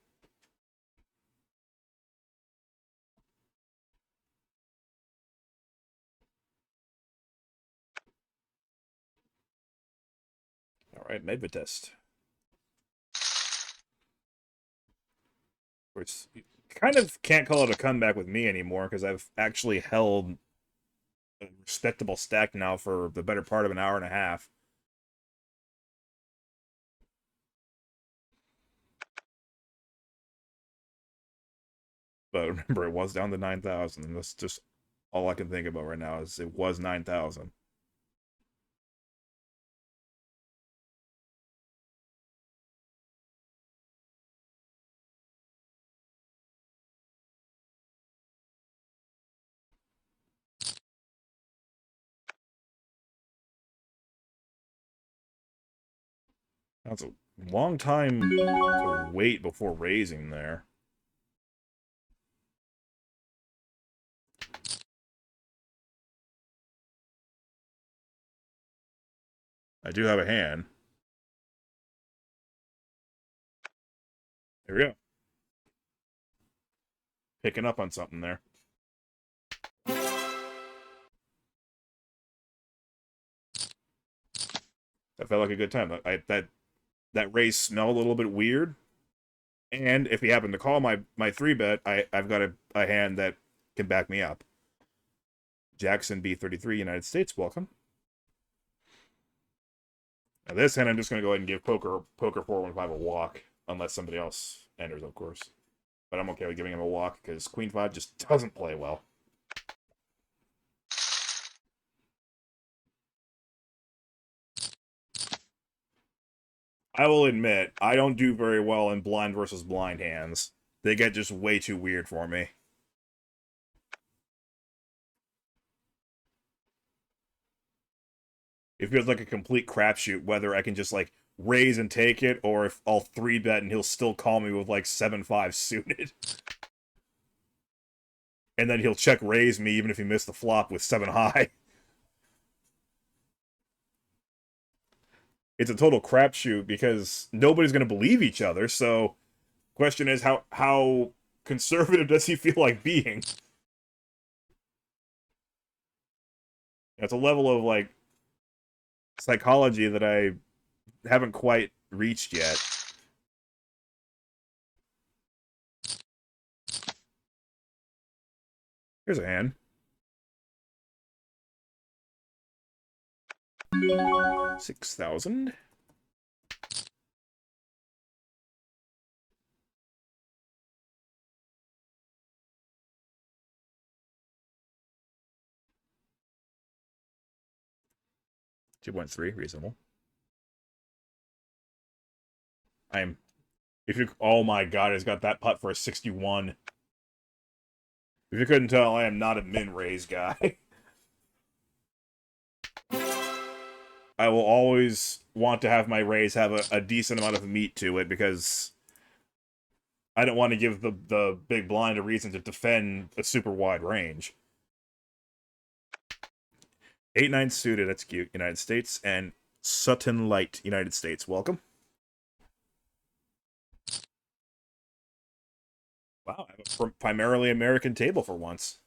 All right, Medvedev. Which kind of can't call it a comeback with me anymore because I've actually held a respectable stack now for the better part of an hour and a half. But remember, it was down to 9,000, and that's just all I can think about right now is it was 9,000. That's a long time to wait before raising there. I do have a hand. There we go. Picking up on something there. That felt like a good time. That raise smelled a little bit weird. And if he happened to call my 3-bet, I've got a hand that can back me up. Jackson B33, United States, welcome. Now this hand, I'm just going to go ahead and give Poker 415 a walk, unless somebody else enters, of course. But I'm okay with giving him a walk, because Queen 5 just doesn't play well. I will admit, I don't do very well in blind versus blind hands. They get just way too weird for me. It feels like a complete crapshoot whether I can just, like, raise and take it, or if I'll 3-bet and he'll still call me with, like, 7-5 suited. And then he'll check raise me even if he missed the flop with 7 high. it's a total crapshoot because nobody's going to believe each other. So, question is how conservative does he feel like being? It's a level of like psychology that I haven't quite reached yet. Here's a hand. 6,000. Two point three, reasonable. I'm. If you, oh my god, he's got that putt for a 61. If you couldn't tell, I am not a min raise guy. I will always want to have my raise have a decent amount of meat to it because I don't want to give the big blind a reason to defend a super wide range. 8-9 suited, that's cute. United States, and Sutton Light, United States. Welcome. Wow, I have a primarily American table for once.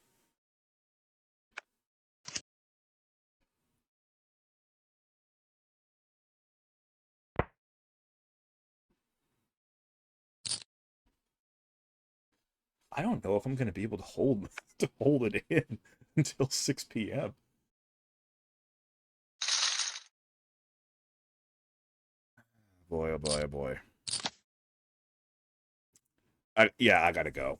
I don't know if I'm going to be able to hold it in until 6 p.m. Boy, oh boy, oh boy. Yeah, I gotta go.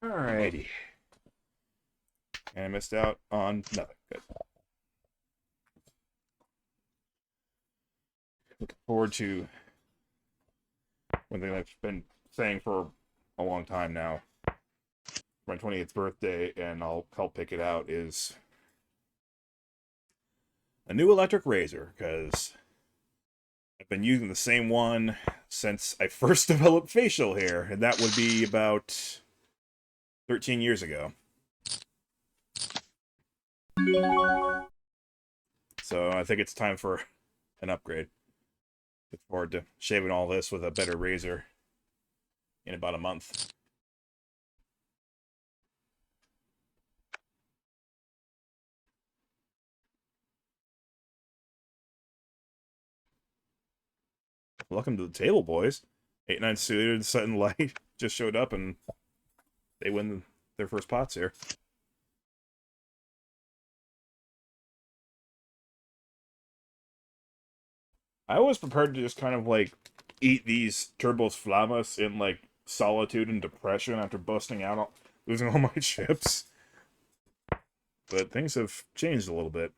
Alrighty. And I missed out on nothing. Good. Looking forward to one thing I've been saying for a long time now. My 28th birthday, and I'll help pick it out, is a new electric razor, because I've been using the same one since I first developed facial hair, and that would be about 13 years ago. So I think it's time for an upgrade. Look forward to shaving all this with a better razor in about a month. Welcome to the table, boys. 8-9 suited, Sutton Light just showed up, and they win their first pots here. I was prepared to just kind of like eat these Turbos Flamas in like solitude and depression after busting out, losing all my chips. But things have changed a little bit.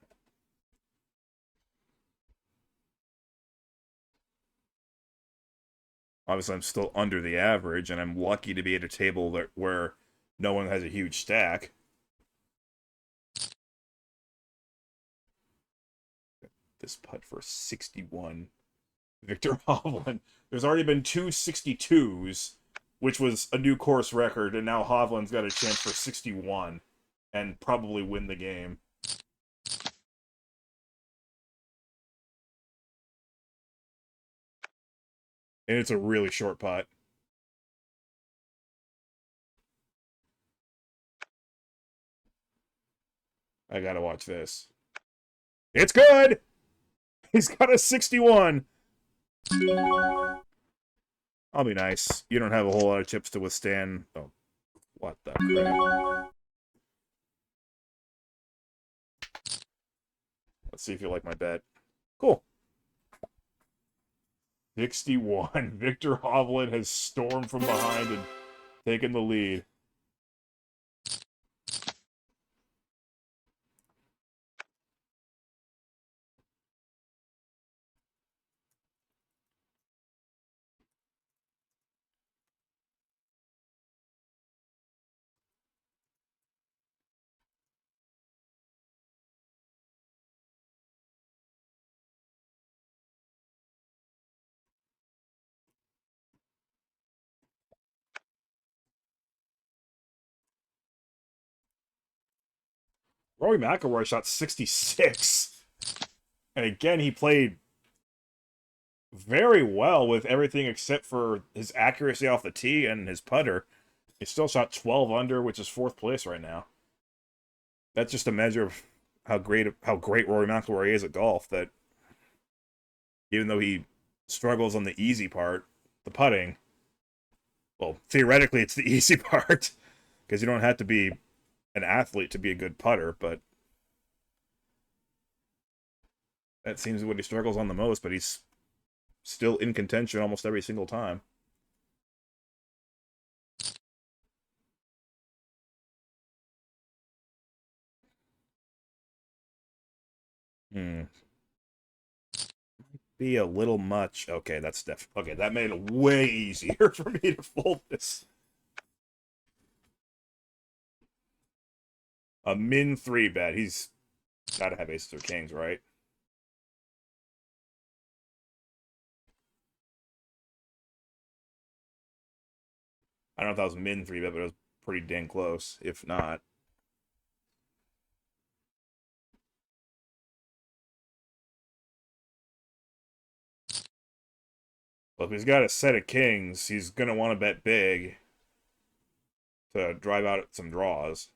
Obviously, I'm still under the average, and I'm lucky to be at a table where no one has a huge stack. This putt for 61. Victor Hovland. There's already been two 62s, which was a new course record, and now Hovland's got a chance for 61 and probably win the game. And it's a really short putt. I gotta watch this. It's good! He's got a 61! I'll be nice. You don't have a whole lot of chips to withstand. Oh, what the crap. Let's see if you like my bet. Cool. 61. Victor Hovland has stormed from behind and taken the lead. Rory McIlroy shot 66. And again, he played very well with everything except for his accuracy off the tee and his putter. He still shot 12 under, which is 4th place right now. That's just a measure of how great Rory McIlroy is at golf. That even though he struggles on the easy part, the putting, well, theoretically it's the easy part because you don't have to be an athlete to be a good putter, but that seems what he struggles on the most, but he's still in contention almost every single time. Be a little much. Okay, that's okay. That made it way easier for me to fold this. A min 3 bet. He's got to have aces or kings, right? I don't know if that was min 3 bet, but it was pretty dang close. If not, well, if he's got a set of kings, he's gonna want to bet big to drive out some draws.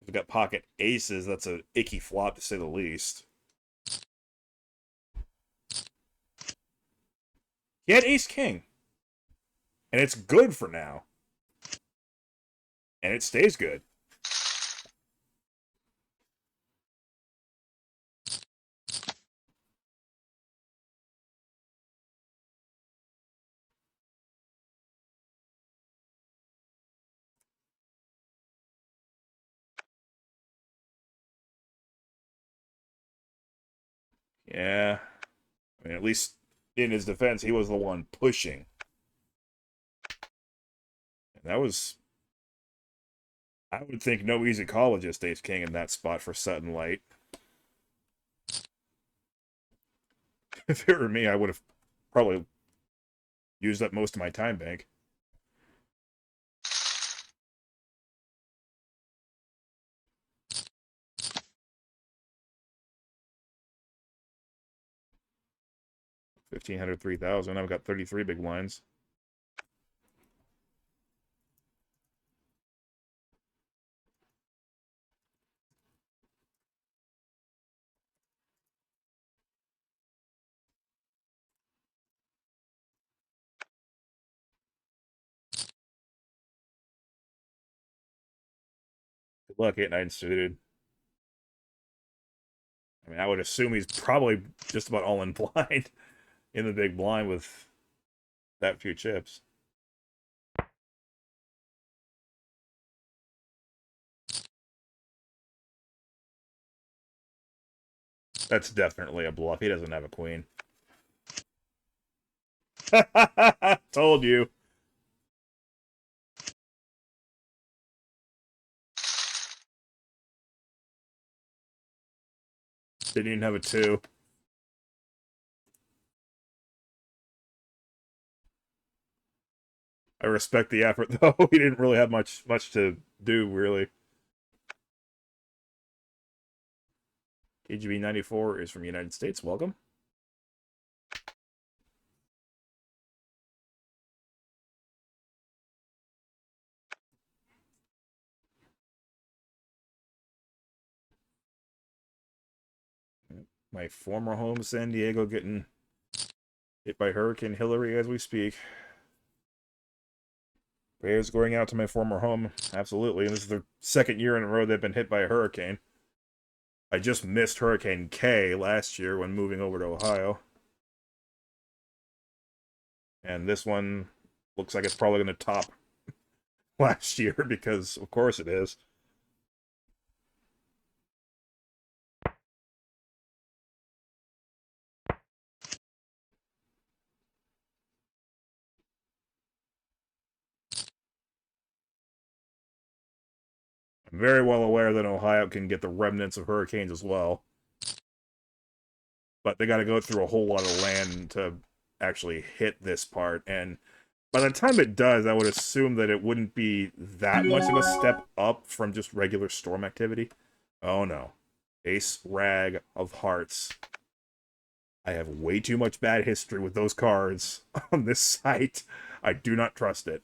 If he's got pocket aces, that's an icky flop to say the least. He had ace king, and it's good for now, and it stays good. Yeah, I mean, at least in his defense, he was the one pushing. And that was, I would think, no easy call with just ace king in that spot for Sutton Light. If it were me, I would have probably used up most of my time bank. $1,500, $3,000. I've got 33 big blinds. Good luck, 8-9 suited. I mean, I would assume he's probably just about all in blind in the big blind with that few chips. That's definitely a bluff. He doesn't have a queen. Told you. Didn't even have a 2. I respect the effort, though. He didn't really have much to do, really. KGB 94 is from the United States. Welcome. My former home, San Diego, getting hit by Hurricane Hillary as we speak. Prayers going out to my former home. Absolutely. And this is the second year in a row they've been hit by a hurricane. I just missed Hurricane K last year when moving over to Ohio. And this one looks like it's probably going to top last year because, of course, it is. I'm very well aware that Ohio can get the remnants of hurricanes as well. But they got to go through a whole lot of land to actually hit this part. And by the time it does, I would assume that it wouldn't be that much of a step up from just regular storm activity. Oh no. Ace Rag of Hearts. I have way too much bad history with those cards on this site. I do not trust it.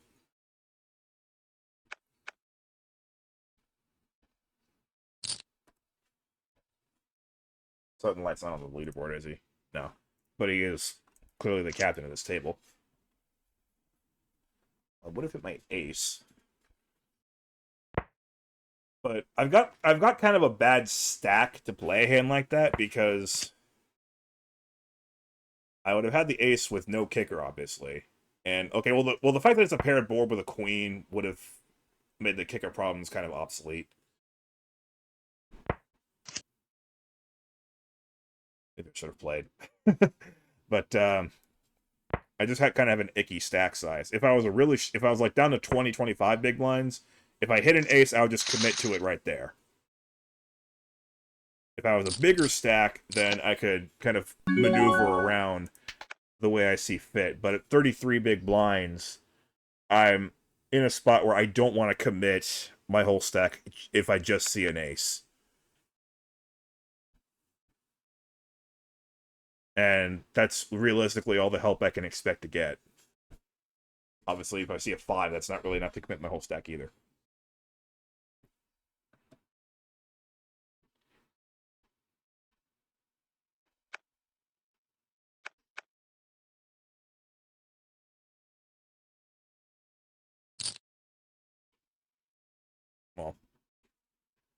Sutton Light's not on the leaderboard, is he? No. But he is clearly the captain of this table. What if it might ace? But I've got kind of a bad stack to play a hand like that because I would have had the ace with no kicker, obviously. And okay, well the fact that it's a paired board with a queen would have made the kicker problems kind of obsolete. Maybe I should have played. But I just had kind of have an icky stack size. If I was like down to 20, 25 big blinds, if I hit an ace, I would just commit to it right there. If I was a bigger stack, then I could kind of maneuver around the way I see fit. But at 33 big blinds, I'm in a spot where I don't want to commit my whole stack if I just see an ace. And that's realistically all the help I can expect to get. Obviously, if I see a 5, that's not really enough to commit my whole stack either. Well,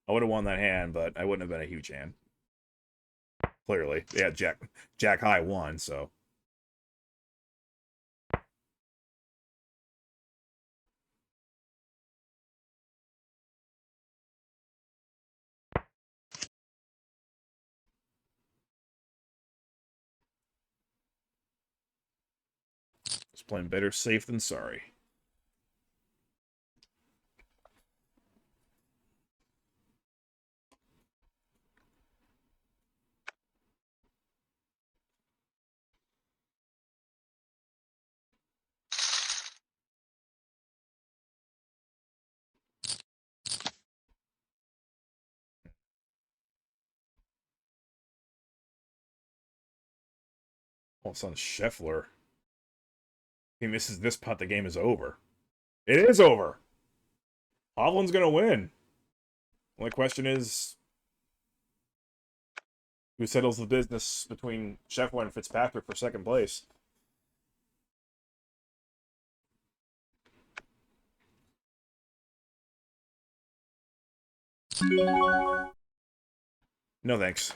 I would have won that hand, but I wouldn't have been a huge hand. Clearly. Yeah, Jack High won, so. Just playing better safe than sorry. All of a sudden, Scheffler. He misses this putt, the game is over. It is over. Hovland's going to win. Only question is who settles the business between Scheffler and Fitzpatrick for second place. No thanks.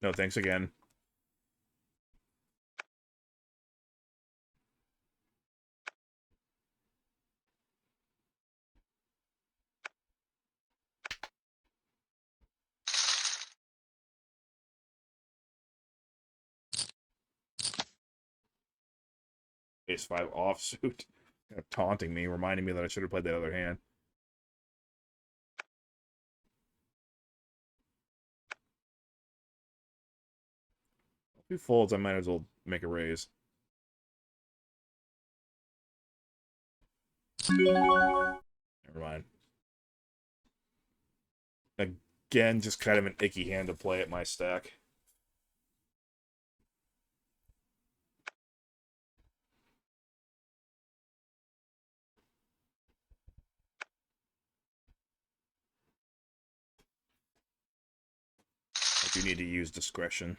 No, thanks again. Ace-5 offsuit. Kind of taunting me, reminding me that I should have played that other hand. If he folds, I might as well make a raise. Never mind. Again, just kind of an icky hand to play at my stack. I do need to use discretion.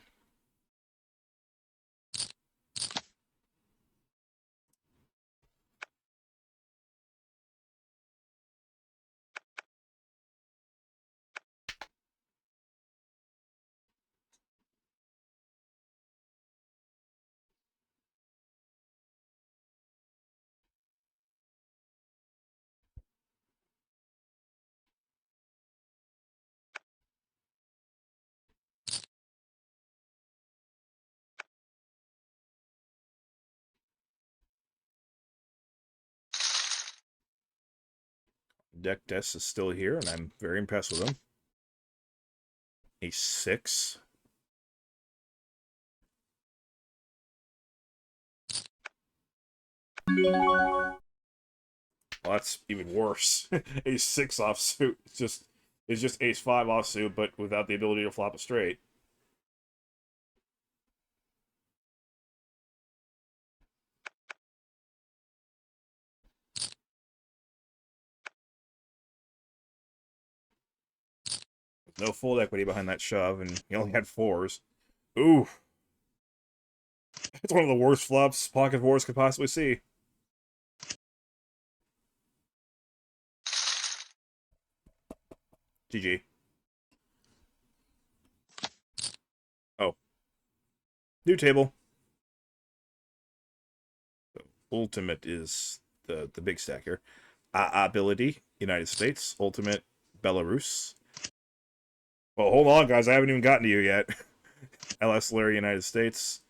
Deck Test is still here, and I'm very impressed with him. A 6. Well, that's even worse. A 6 offsuit. It's just Ace-5 offsuit, but without the ability to flop a straight. No full equity behind that shove, and he only had 4s. Ooh. It's one of the worst flops Pocket Wars could possibly see. GG. Oh. New table. Ultimate is the big stack here. Ability, United States. Ultimate, Belarus. Well, hold on, guys. I haven't even gotten to you yet. LS Larry, United States.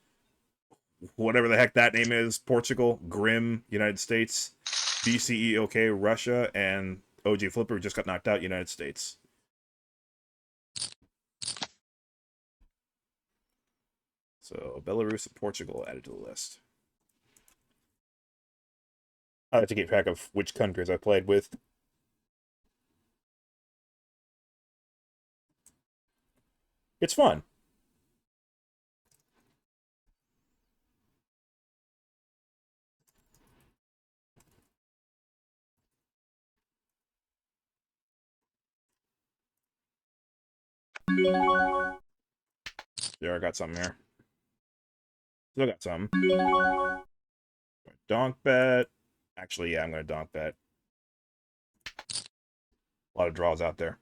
Whatever the heck that name is. Portugal. Grim, United States. BCEOK, Russia. And OG Flipper just got knocked out, United States. So, Belarus and Portugal added to the list. I have to keep track of which countries I played with. It's fun. There, I got something here. Still got some. Donk bet. Actually, yeah, I'm going to donk bet. A lot of draws out there.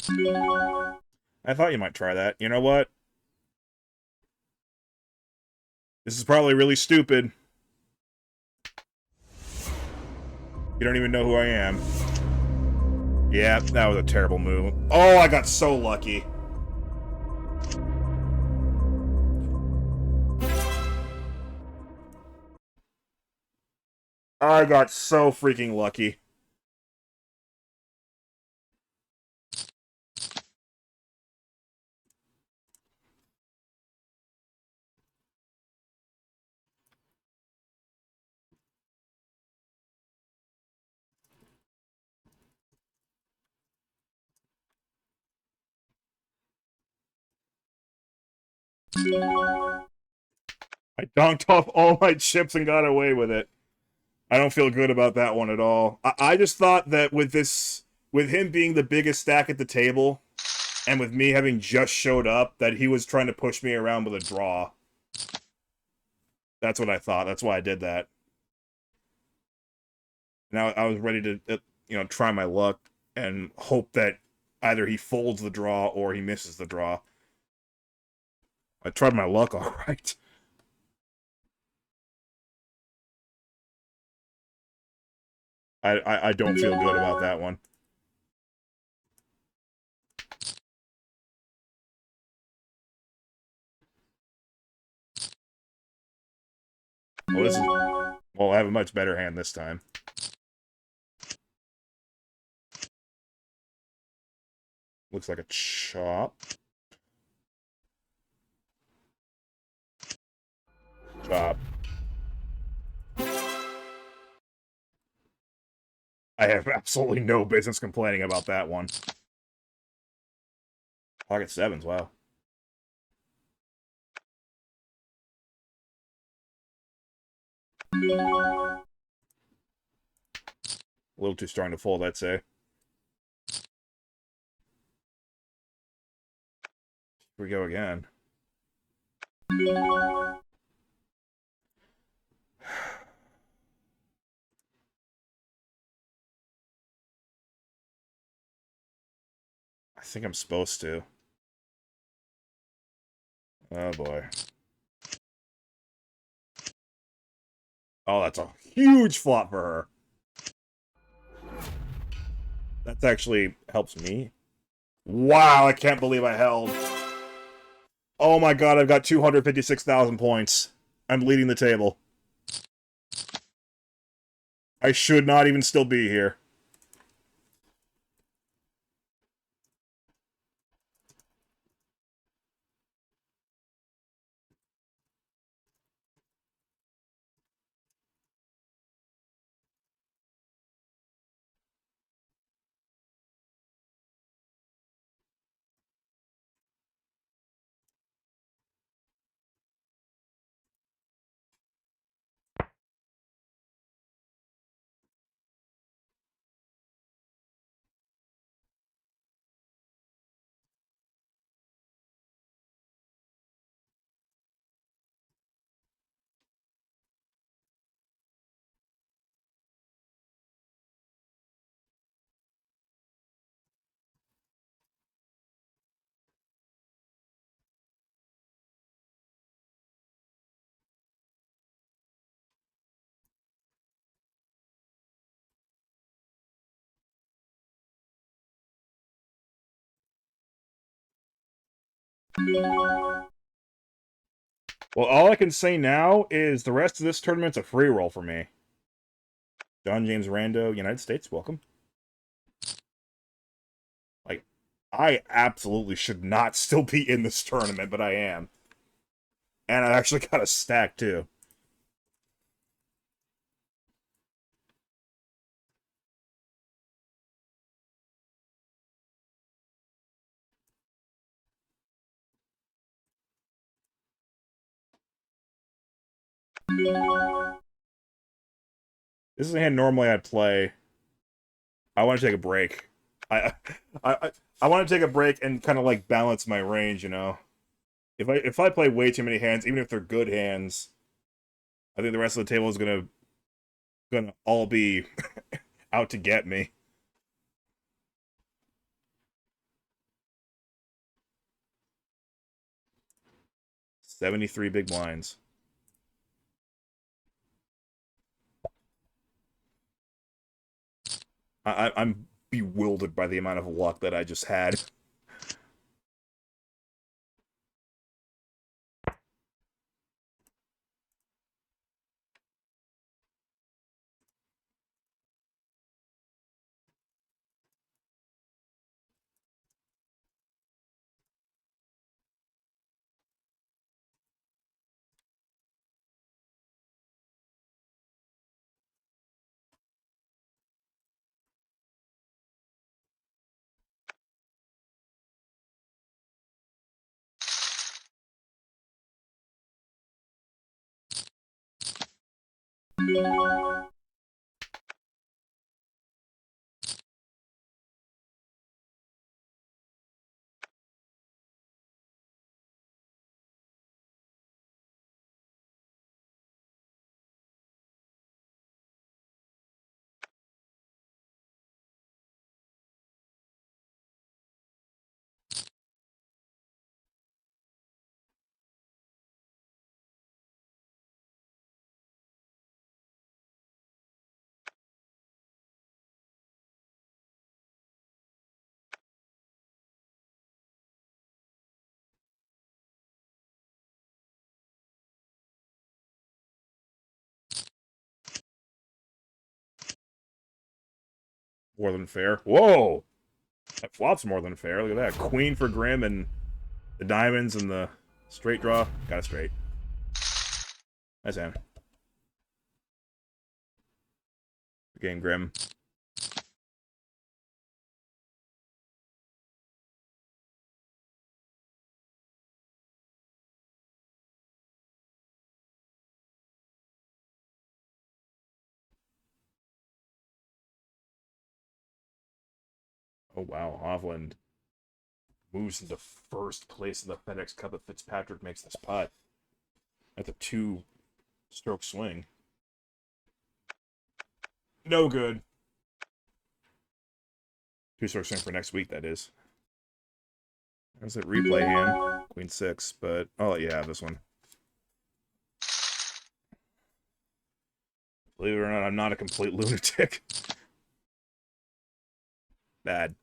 I thought you might try that. You know what? This is probably really stupid. You don't even know who I am. Yeah, that was a terrible move. Oh, I got so lucky. I got so freaking lucky. I donked off all my chips and got away with it. I don't feel good about that one at all. I just thought that with him being the biggest stack at the table, and with me having just showed up, that he was trying to push me around with a draw. That's what I thought. That's why I did that. Now I was ready to, try my luck and hope that either he folds the draw or he misses the draw. I tried my luck all right. I don't feel good about that one. Well, this is... Well, I have a much better hand this time. Looks like a chop. Chop. I have absolutely no business complaining about that one. Pocket sevens, wow. A little too strong to fold, I'd say. Here we go again. I think I'm supposed to. Oh boy. Oh, that's a huge flop for her. That actually helps me. Wow, I can't believe I held. Oh my god, I've got 256,000 points. I'm leading the table. I should not even still be here. Well, all I can say now is the rest of this tournament's a free roll for me. John James Rando, United States, welcome. Like, I absolutely should not still be in this tournament, but I am. And I actually got a stack, too. This is a hand normally I'd play. I want to take a break. I I I want to take a break and kind of like balance my range, you know. If I play way too many hands, even if they're good hands, I think the rest of the table is gonna all be out to get me. 73 big blinds. I'm bewildered by the amount of luck that I just had. More than fair. Whoa! That flop's more than fair. Look at that. Queen for Grim and the diamonds and the straight draw. Got it straight. Nice hand. Game Grim. Oh wow, Hovland moves into first place in the FedEx Cup if Fitzpatrick makes this putt. That's a 2-stroke swing. No good. 2-stroke swing for next week, that is. There's a replay hand. Queen 6, but I'll let you have this one. Believe it or not, I'm not a complete lunatic. Bad.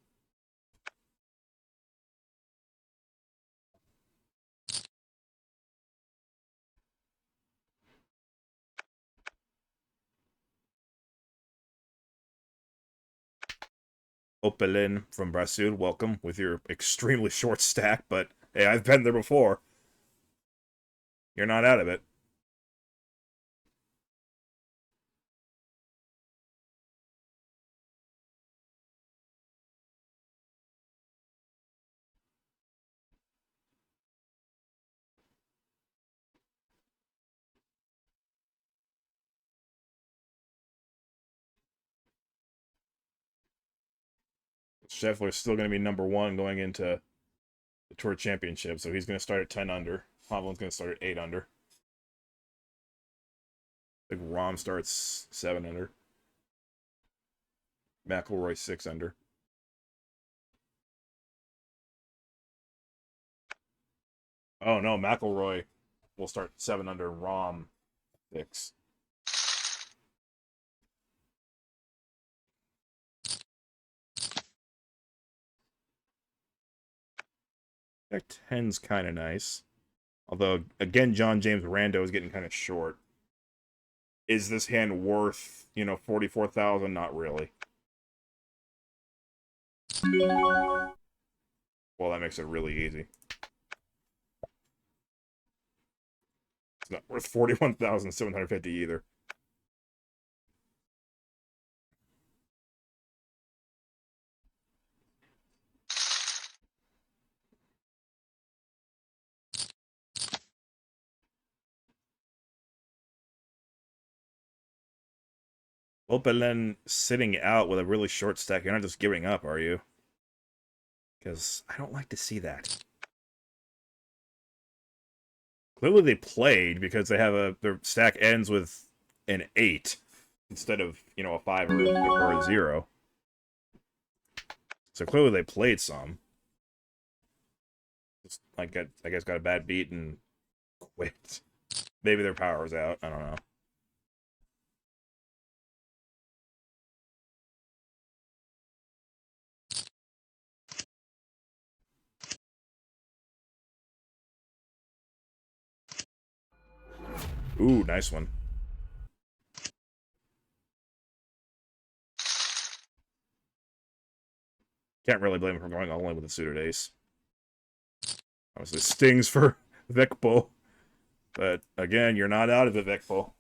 Opelin from Brasil, welcome with your extremely short stack, but hey, I've been there before. You're not out of it. Scheffler's still going to be #1 going into the Tour Championship, so he's going to start at 10 under. Hovland's going to start at 8 under. I think Rahm starts 7 under. McIlroy 6 under. Oh no, McIlroy will start 7 under. Rahm 6. That 10's kind of nice. Although, again, John James Rando is getting kind of short. Is this hand worth, 44,000? Not really. Well, that makes it really easy. It's not worth 41,750 either. Opelin sitting out with a really short stack. You're not just giving up, are you? Because I don't like to see that. Clearly they played because they have their stack ends with an 8 instead of, a 5 or a 0. So clearly they played some. Just, I guess got a bad beat and quit. Maybe their power's out. I don't know. Ooh, nice one. Can't really blame him for going all in with a suited ace. Obviously stings for Vikpo. But again, you're not out of it, Vikpo.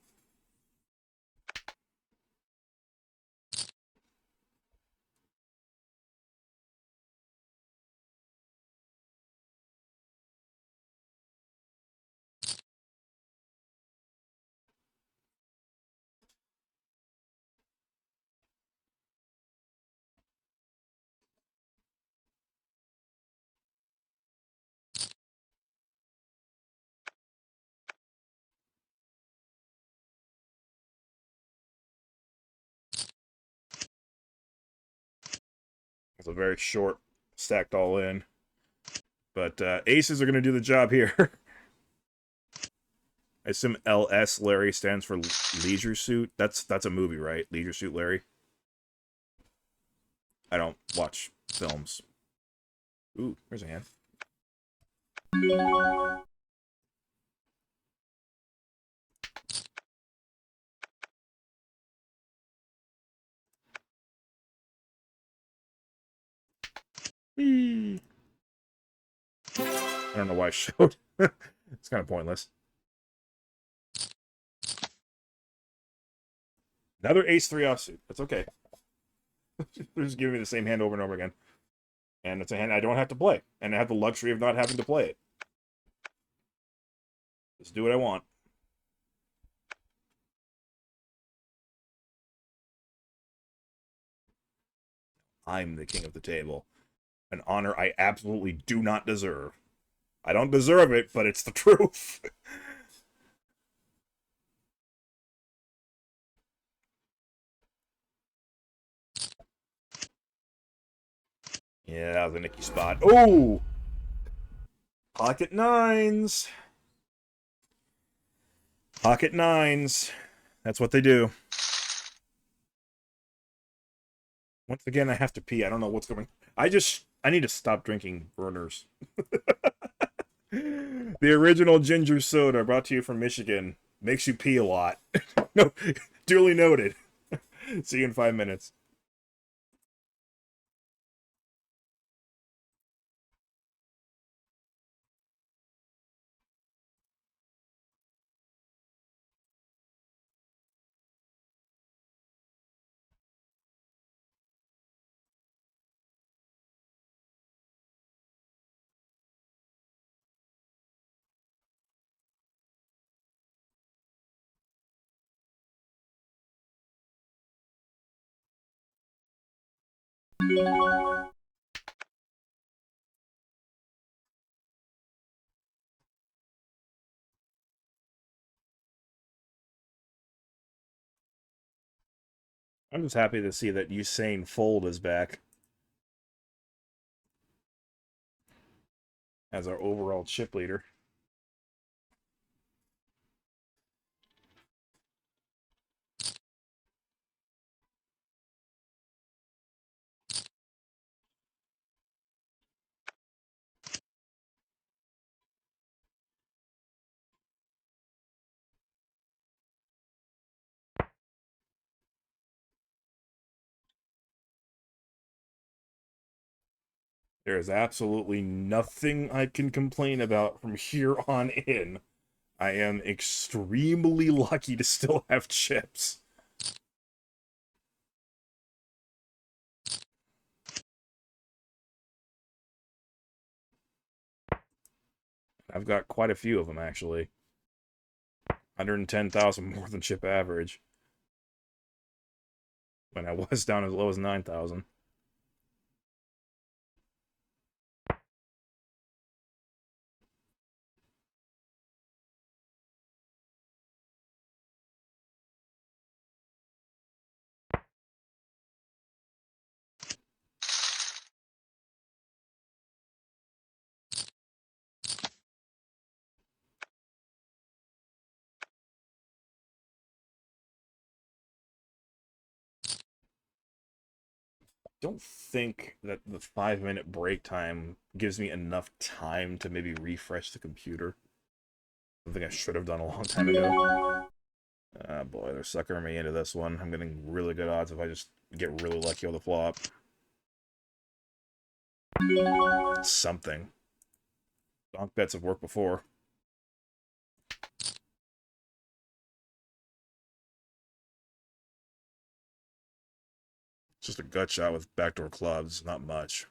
It's a very short, stacked all in. But aces are going to do the job here. I assume LS Larry stands for Leisure Suit. That's a movie, right? Leisure Suit Larry. I don't watch films. Ooh, there's a hand. Whee. I don't know why I showed. It's kind of pointless. Another ace-3 offsuit. That's okay. They're just giving me the same hand over and over again. And it's a hand I don't have to play. And I have the luxury of not having to play it. Just do what I want. I'm the king of the table. An honor I absolutely do not deserve. I don't deserve it, but it's the truth. Yeah, that was a Nicky spot. Oh! Pocket nines. Pocket nines. That's what they do. Once again, I have to pee. I don't know what's going. I need to stop drinking burners. The original ginger soda brought to you from Michigan makes you pee a lot. No, duly noted. See you in 5 minutes. I'm just happy to see that Usain Fold is back as our overall chip leader. There is absolutely nothing I can complain about from here on in. I am extremely lucky to still have chips. I've got quite a few of them, actually. 110,000 more than chip average. When I was down as low as 9,000. Don't think that the 5-minute break time gives me enough time to maybe refresh the computer. Something I should have done a long time ago. Ah, boy, they're suckering me into this one. I'm getting really good odds if I just get really lucky on the flop. Something. Donk bets have worked before. Just a gut shot with backdoor clubs, not much.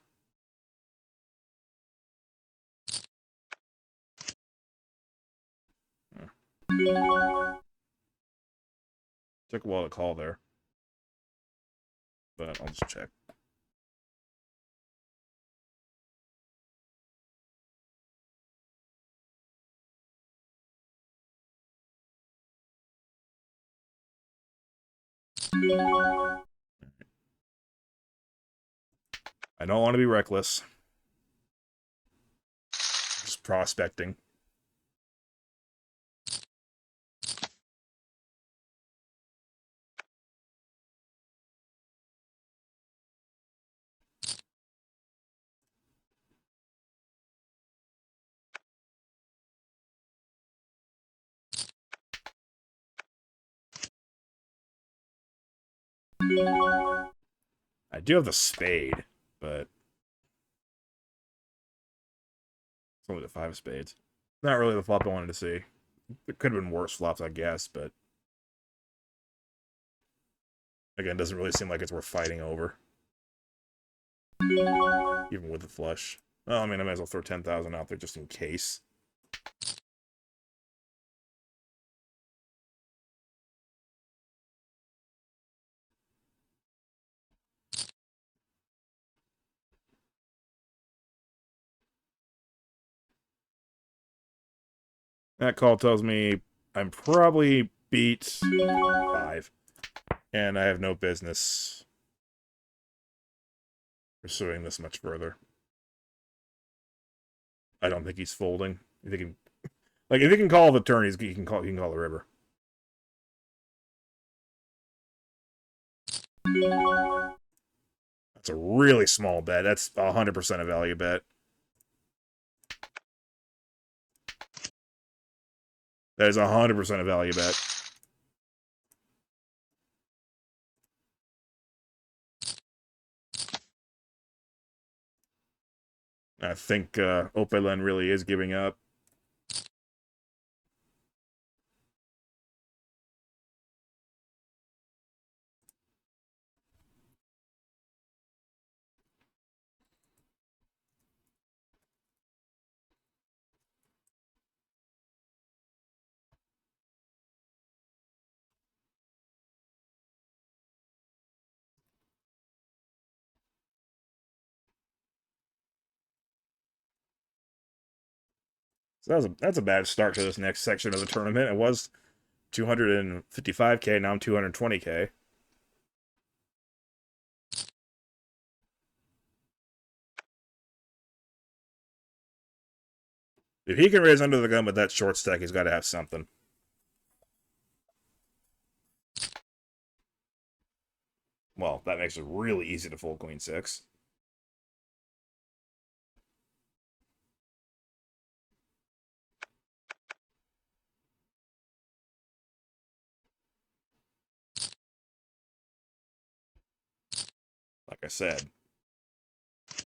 Took a while to call there. But I'll just check. I don't want to be reckless. Just prospecting. I do have the spade, but It's only the 5 of spades. Not really the flop I wanted to see. It could have been worse flops, I guess, but again, doesn't really seem like it's worth fighting over. Even with the flush. Well, I mean, I might as well throw 10,000 out there just in case. That call tells me I'm probably beat 5. And I have no business pursuing this much further. I don't think he's folding. If he can, like, if he can call the turn, he can call the river. That's a really small bet. That's 100% a value bet. That is 100% a value bet. I think Opelen really is giving up. So that's a bad start to this next section of the tournament. It was 255k, now I'm 220k. If he can raise under the gun with that short stack, he's got to have something. Well, that makes it really easy to fold queen 6. Like I said,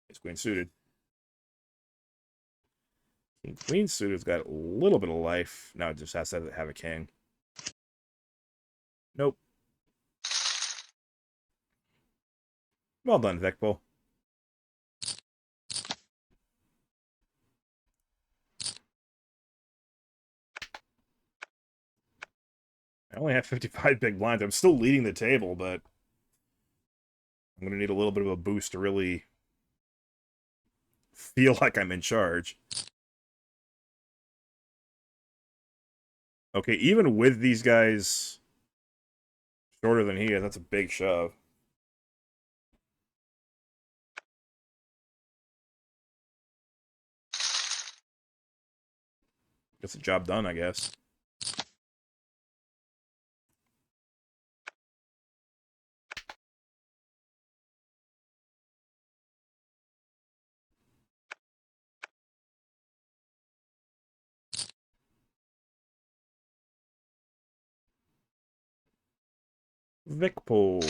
it's queen suited. Queen suited's got a little bit of life. Now it just has to have a king. Nope. Well done, Vecpo. I only have 55 big blinds. I'm still leading the table, but I'm going to need a little bit of a boost to really feel like I'm in charge. Okay, even with these guys shorter than he is, that's a big shove. Gets the job done, I guess. Vicpo.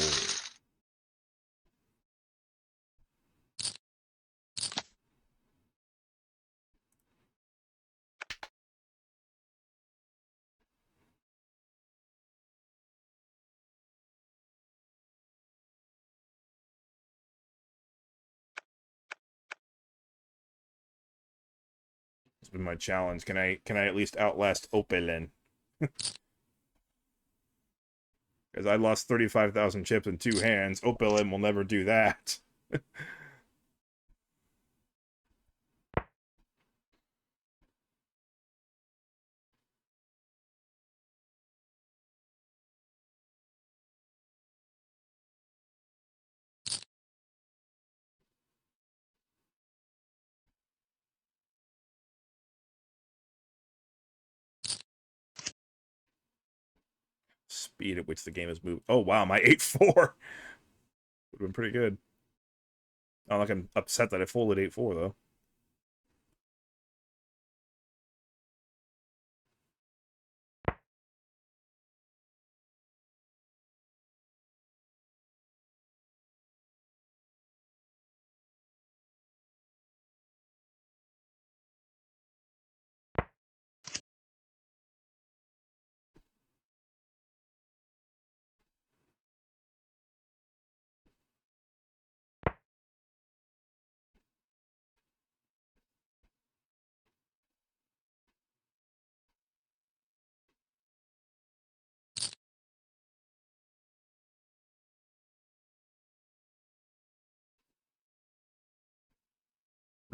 It's been my challenge. Can I at least outlast Opelen? Because I lost 35,000 chips in 2 hands. Opelen will never do that. Speed at which the game has moved. Oh, wow, my 8-4. Would have been pretty good. Not like I'm upset that I folded 8-4, though.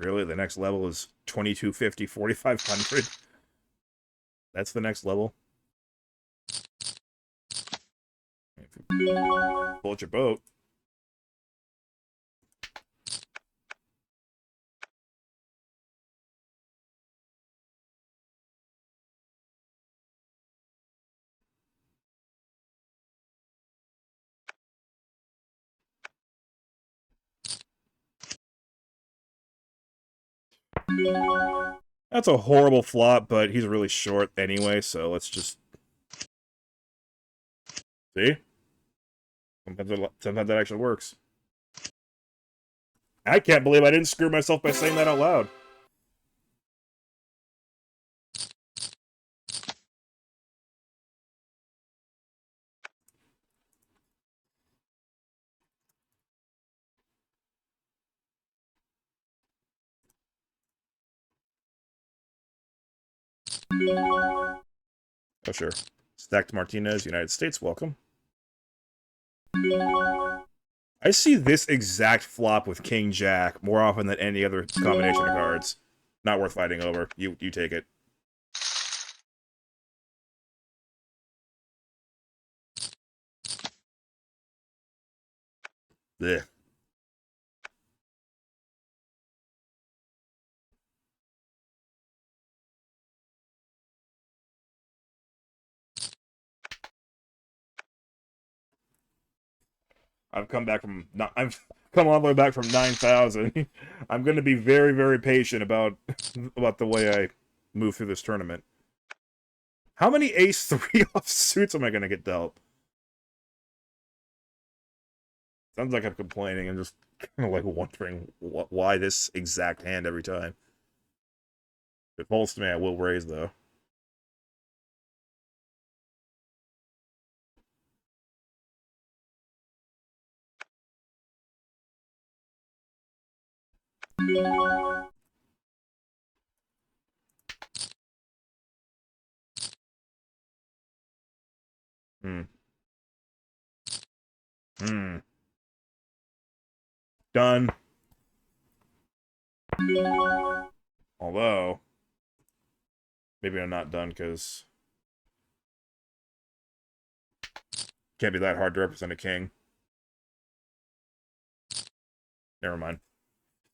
Really? The next level is 2250, 4500? That's the next level? Float your boat. That's a horrible flop, but he's really short anyway, so let's just... See? Sometimes that actually works. I can't believe I didn't screw myself by saying that out loud. Oh, sure. Stacked Martinez, United States, welcome. I see this exact flop with King Jack more often than any other combination of cards. Not worth fighting over. You take it. Ugh. I've come back from... I've come all the way back from 9,000. I'm going to be very, very patient about the way I move through this tournament. How many ace-3 offsuits am I going to get dealt? Sounds like I'm complaining. I'm just kind of like wondering why this exact hand every time. If it falls to me, I will raise, though. Hmm. Hmm. Done. Although, maybe I'm not done, because can't be that hard to represent a king. Never mind.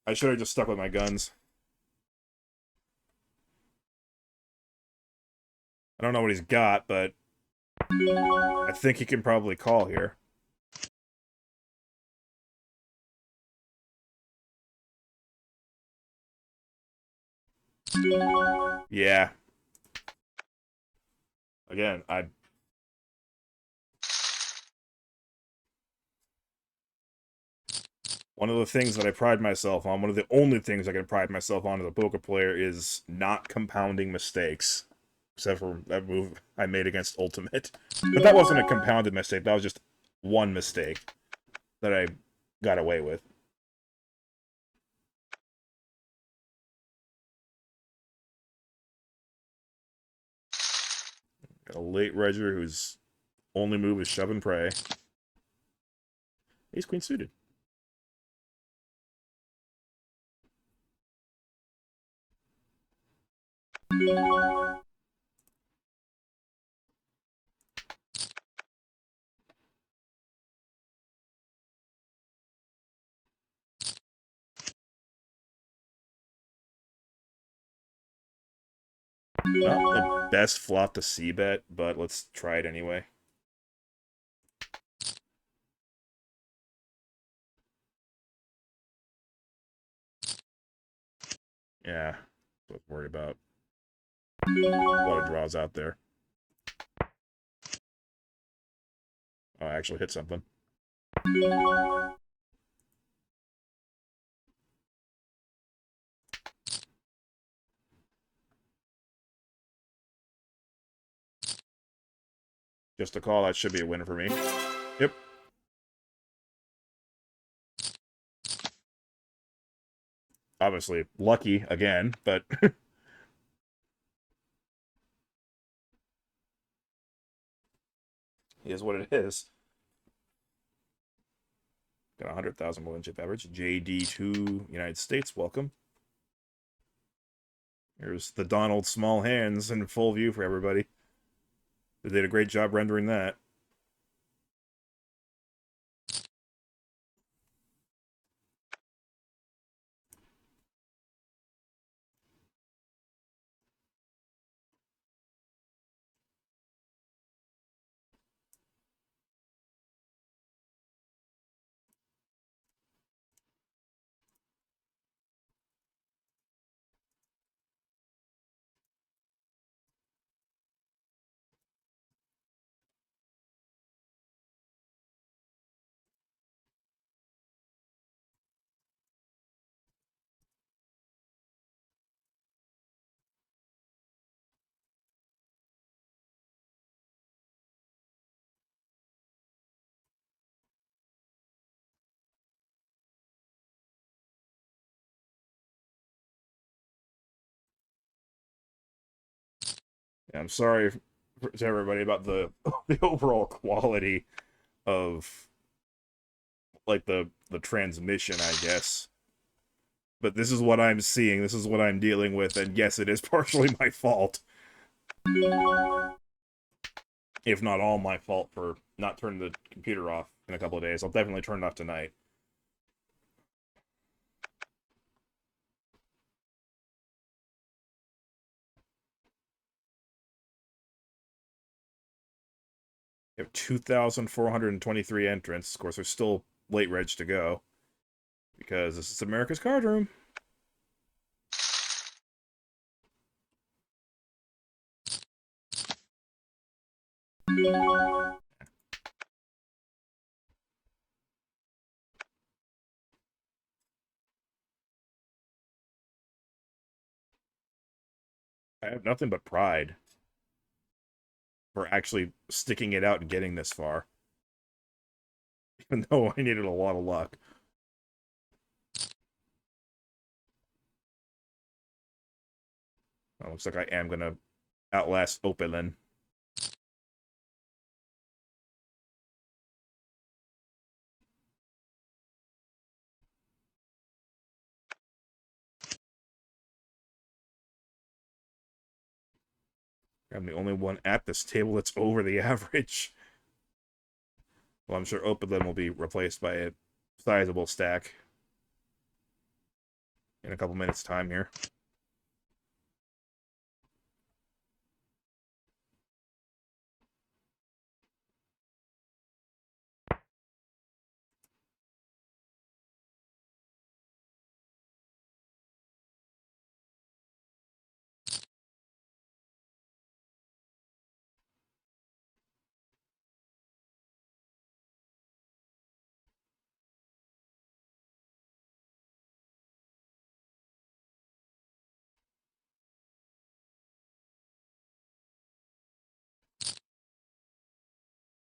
I should have just stuck with my guns. I don't know what he's got, but I think he can probably call here. Yeah. Again, one of the things that I pride myself on, one of the only things I can pride myself on as a poker player is not compounding mistakes. Except for that move I made against Ultimate. But that wasn't a compounded mistake, that was just one mistake that I got away with. Got a late Reger whose only move is shove and pray. Ace Queen suited. Not the best flop to c-bet, but let's try it anyway. Yeah, that's what I'm worried about. A lot of draws out there. Oh, I actually hit something. Just a call, that should be a win for me. Yep. Obviously, lucky again, but... is what it is. Got 100,000 million chip average. JD2, United States, welcome. Here's the Donald small hands in full view for everybody. They did a great job rendering that. Yeah, I'm sorry to everybody about the the overall quality of like the transmission, I guess. But this is what I'm seeing. This is what I'm dealing with, and yes, it is partially my fault, if not all my fault for not turning the computer off in a couple of days. I'll definitely turn it off tonight. We have 2,423 entrants. Of course, there's still late reg to go because this is America's Cardroom. I have nothing but pride for actually sticking it out and getting this far, even though I needed a lot of luck. Looks like I am gonna outlast Opelin. I'm the only one at this table that's over the average. Well, I'm sure Opelin will be replaced by a sizable stack in a couple minutes' time here.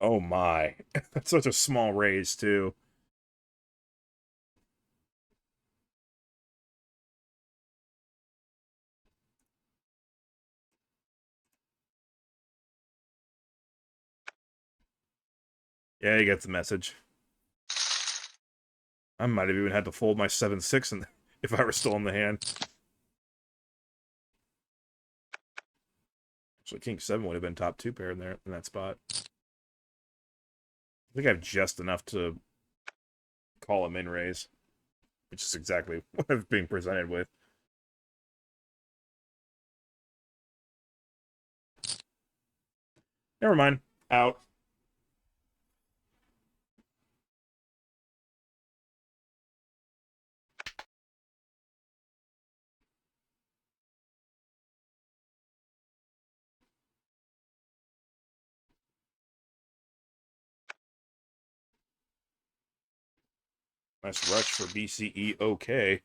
Oh my. That's such a small raise, too. Yeah, he gets the message. I might have even had to fold my 7-6 if I were still in the hand. Actually, King 7 would have been top 2 pair in there in that spot. I think I have just enough to call a min raise, which is exactly what I'm being presented with. Never mind. Out. Nice rush for BCE. Okay.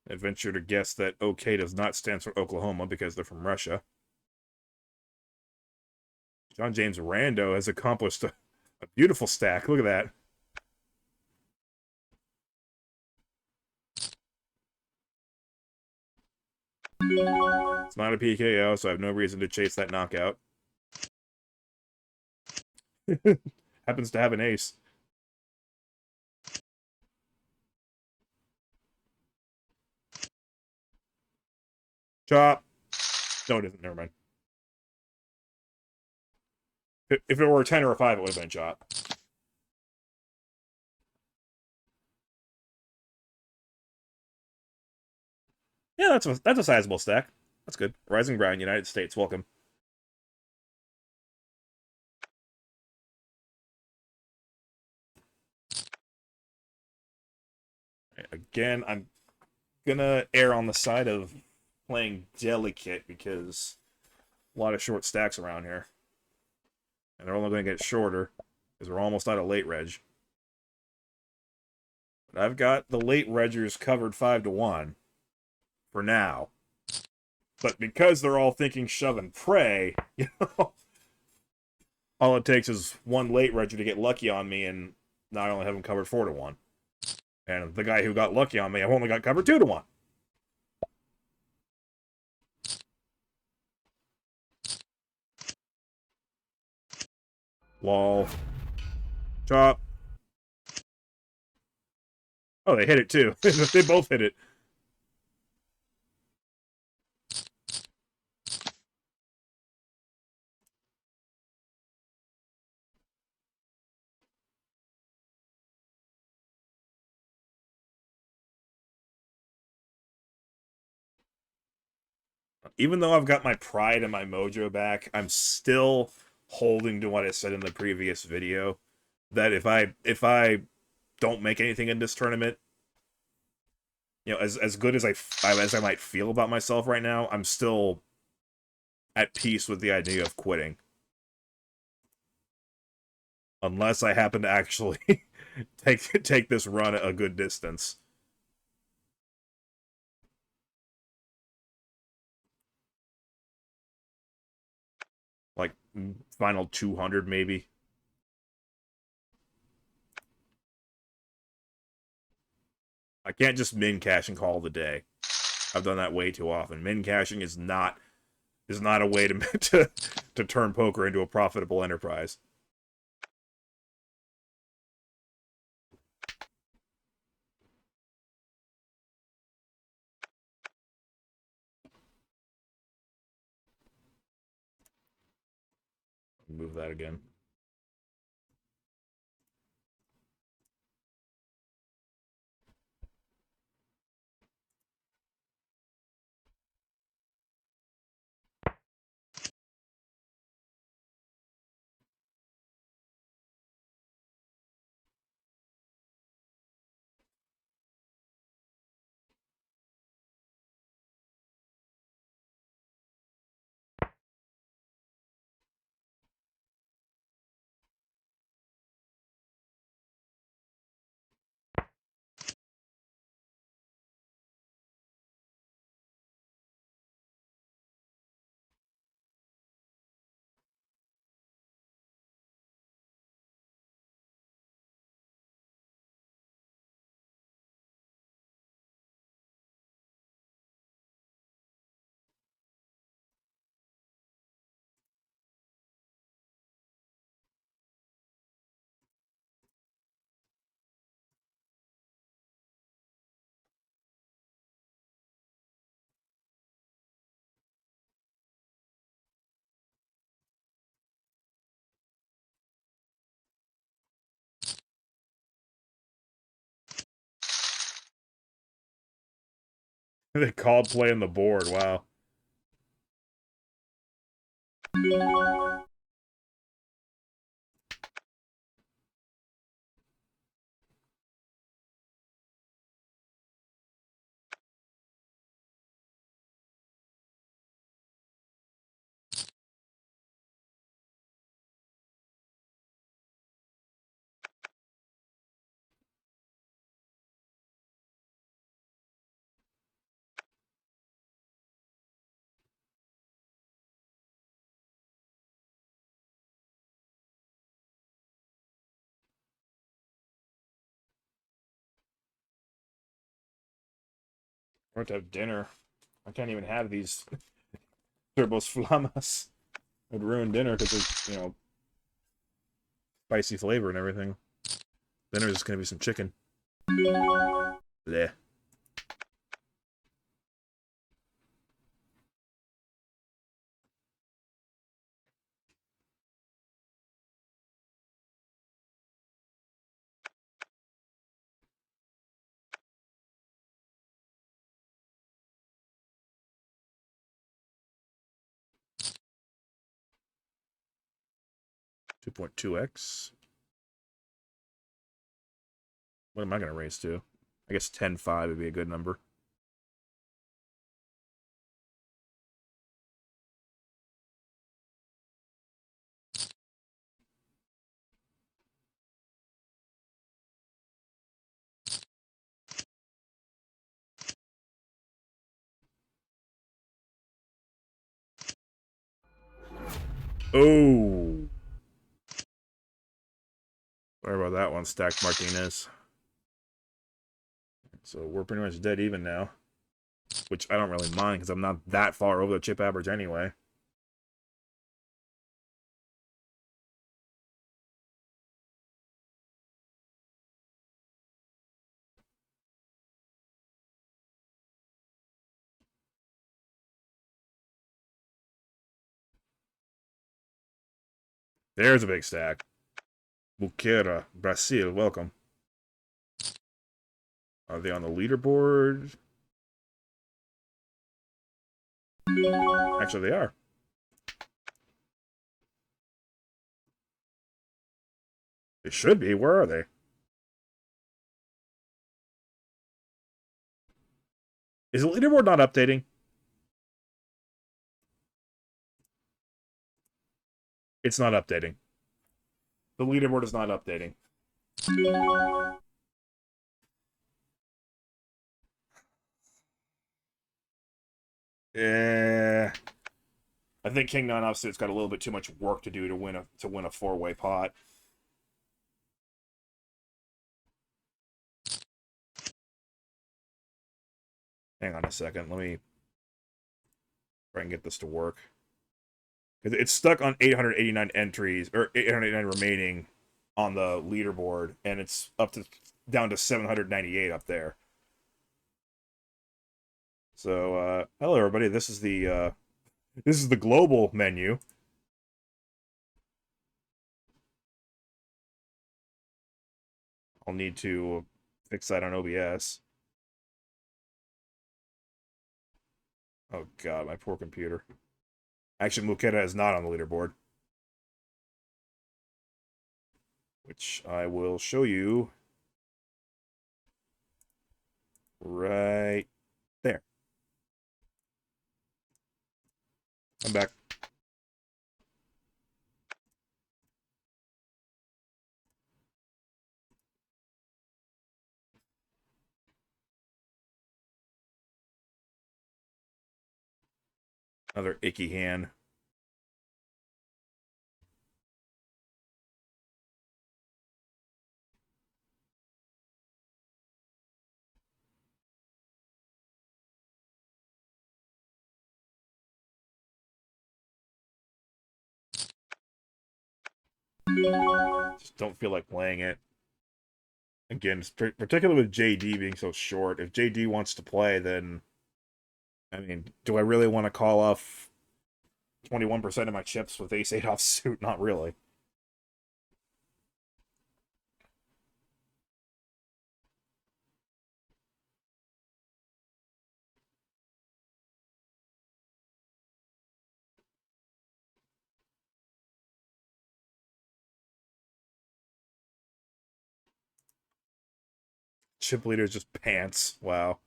I venture to guess that OK does not stand for Oklahoma because they're from Russia. John James Rando has accomplished a beautiful stack. Look at that. It's not a PKO, so I have no reason to chase that knockout. Happens to have an ace. Chop. No, it isn't. Never mind. If it were a 10 or a 5, it would have been chop. Yeah, that's a sizable stack. That's good. Rising Ground, United States, welcome. Again, I'm gonna err on the side of playing delicate because a lot of short stacks around here. And they're only gonna get shorter because we're almost out of late reg. But I've got the late reggers covered 5-1 for now. But because they're all thinking shove and pray, you know, all it takes is one late regger to get lucky on me, and not only have them covered 4-1. And the guy who got lucky on me, I've only got covered 2-1. Wall. Chop. Oh, they hit it too. They both hit it. Even though I've got my pride and my mojo back, I'm still holding to what I said in the previous video. That if I don't make anything in this tournament, you know, as good as I might feel about myself right now, I'm still at peace with the idea of quitting. Unless I happen to actually take this run a good distance. Like, final 200, maybe. I can't just min cash and call it a day. I've done that way too often. Min cashing is not a way to to turn poker into a profitable enterprise. Move that again. They called playing the board. Wow. We're going to have dinner. I can't even have these turbos flamas. It'd ruin dinner because of, you know, spicy flavor and everything. Dinner's just going to be some chicken. Bleh. 2.2x. What am I going to raise to? I guess 10.5 would be a good number. Oh. Sorry about that one, Stacked Martinez. So we're pretty much dead even now. Which I don't really mind, because I'm not that far over the chip average anyway. There's a big stack. Buqueira, Brazil, welcome. Are they on the leaderboard? Actually, they are. They should be. Where are they? Is the leaderboard not updating? It's not updating. The leaderboard is not updating. Yeah. I think King 9 Offsuit's got a little bit too much work to do to win a four-way pot. Hang on a second. Let me try and get this to work. It's stuck on 889 entries, or 889 remaining on the leaderboard, and it's down to 798 up there. So, hello everybody. This is the global menu. I'll need to fix that on OBS. Oh god, my poor computer. Actually, Muketa is not on the leaderboard. Which I will show you right there. I'm back. Another icky hand. Just don't feel like playing it. Again, particularly with JD being so short. If JD wants to play, then... I mean, do I really want to call off 21% of my chips with Ace-8 offsuit? Not really. Chip leader's just pants. Wow.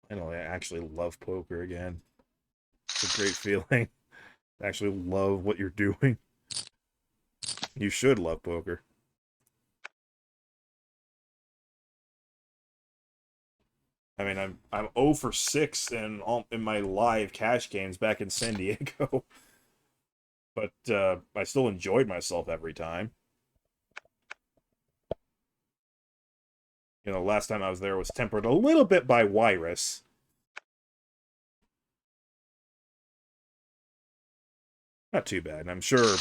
I know, I actually love poker again. It's a great feeling. I actually love what you're doing. You should love poker. I mean, I'm 0 for 6 in my live cash games back in San Diego. But I still enjoyed myself every time. You know, last time I was there was tempered a little bit by Virus. Not too bad. And I'm sure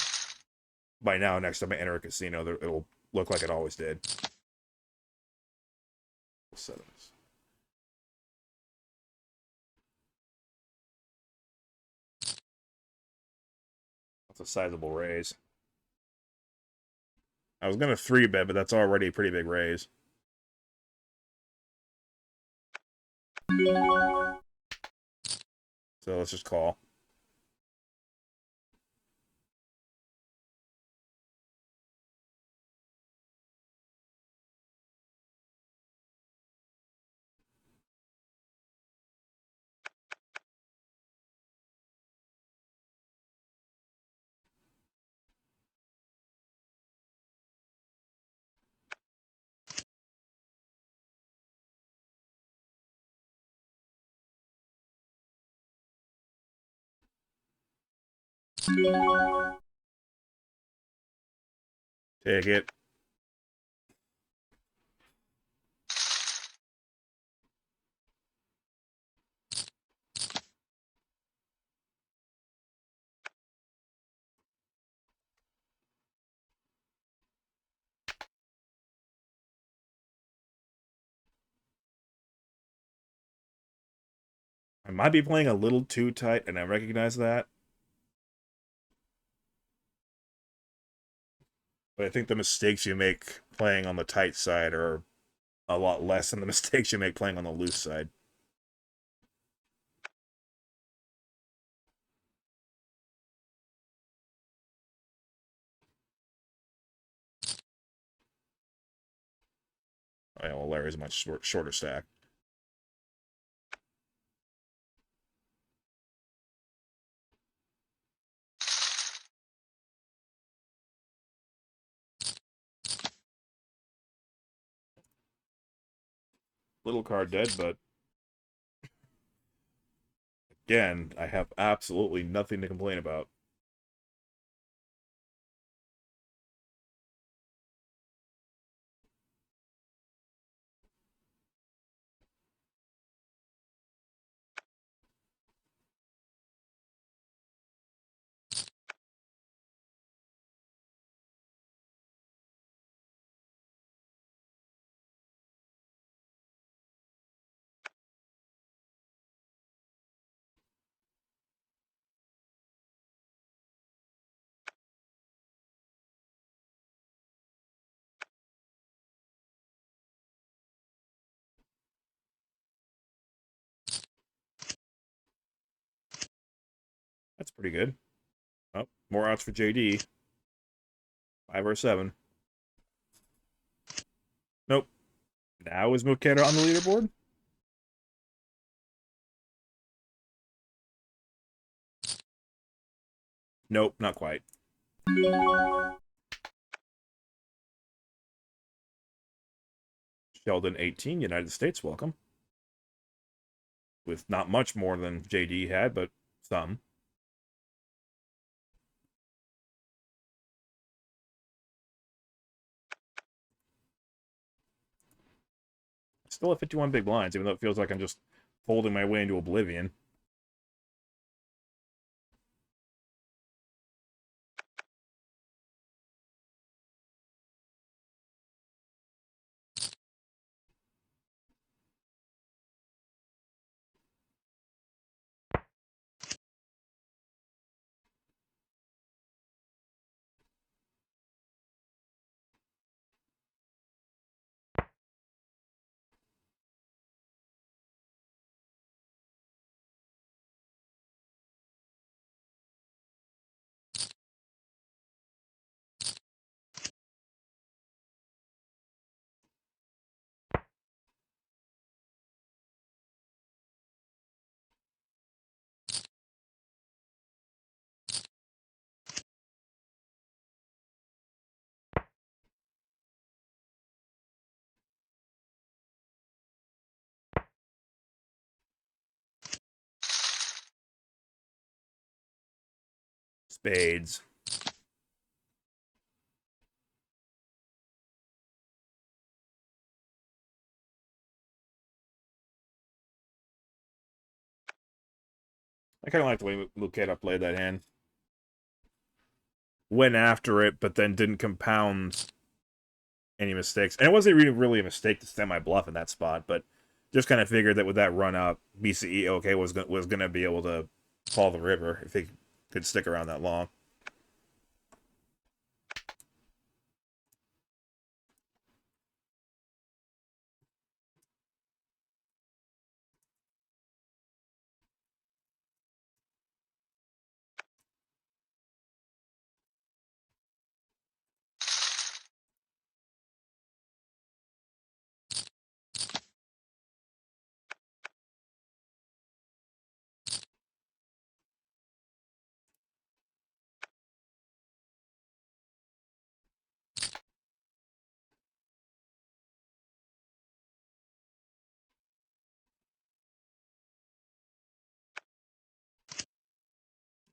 by now, next time I enter a casino, it'll look like it always did. Settings. That's a sizable raise. I was gonna 3-bet, but that's already a pretty big raise. So let's just call. Take it. I might be playing a little too tight, and I recognize that. But I think the mistakes you make playing on the tight side are a lot less than the mistakes you make playing on the loose side. Oh, yeah, well, Larry's a much shorter stack. Little card dead, but again, I have absolutely nothing to complain about. That's pretty good. Oh, more outs for JD. 5 or 7. Nope. Now is Muketa on the leaderboard? Nope, not quite. Sheldon 18, United States, welcome. With not much more than JD had, but some. Still have 51 big blinds, even though it feels like I'm just folding my way into oblivion. Spades. I kind of like the way Muketa played that hand. Went after it, but then didn't compound any mistakes. And it wasn't really a mistake to stem my bluff in that spot, but just kind of figured that with that run up, BCE OK was going to be able to call the river if he could stick around that long.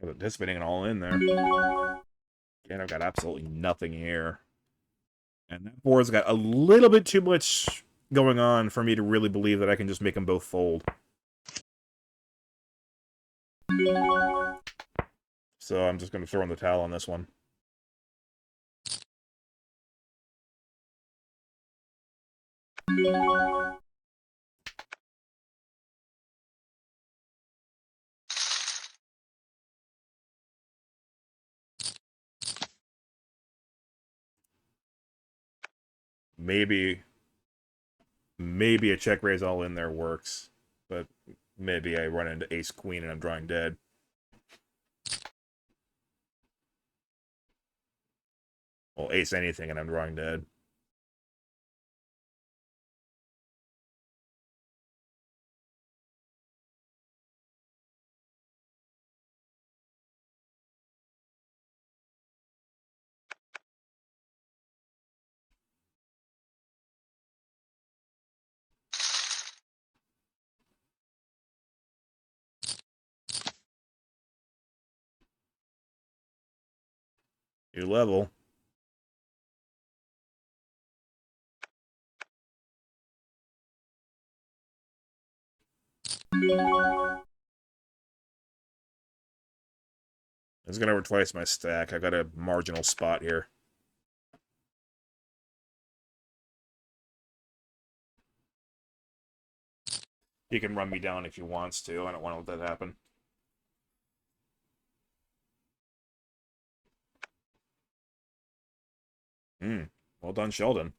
Anticipating it all in there. Again, I've got absolutely nothing here. And that board's got a little bit too much going on for me to really believe that I can just make them both fold. So I'm just going to throw in the towel on this one. Maybe a check raise all in there works, but maybe I run into ace queen and I'm drawing dead. Well, ace anything and I'm drawing dead. New level. It's gonna over twice my stack. I got a marginal spot here. He can run me down if he wants to. I don't want to let that happen. Well done, Sheldon.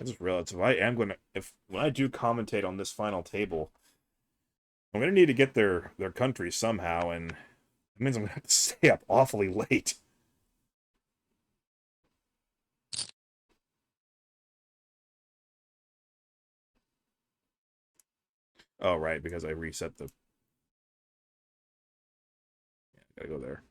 I just realized if when I do commentate on this final table, I'm gonna need to get their country somehow, and it means I'm gonna have to stay up awfully late. Oh, right, because I reset the... Yeah, gotta go there.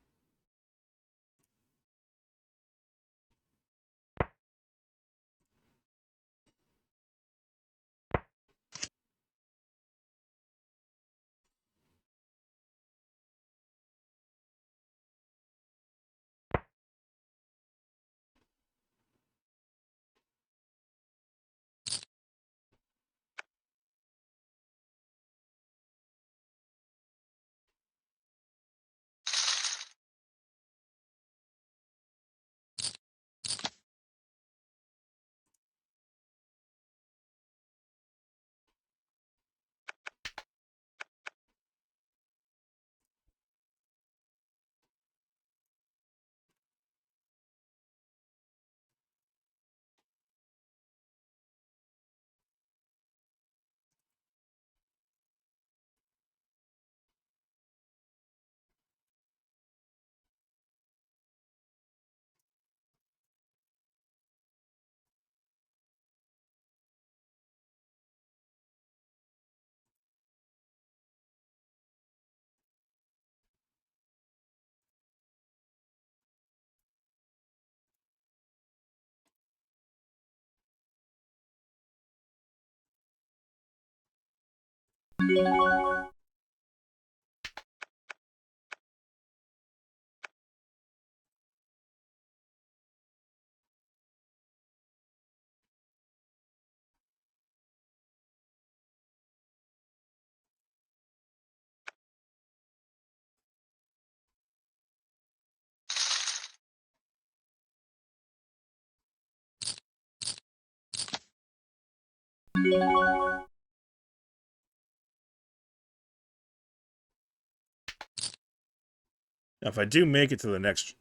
Now, if I do make it to the next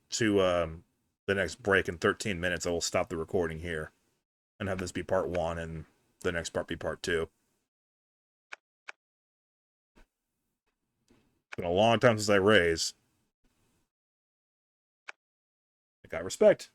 break in 13 minutes, I will stop the recording here and have this be part 1 and the next part be part 2. It's been a long time since I raise. I got respect.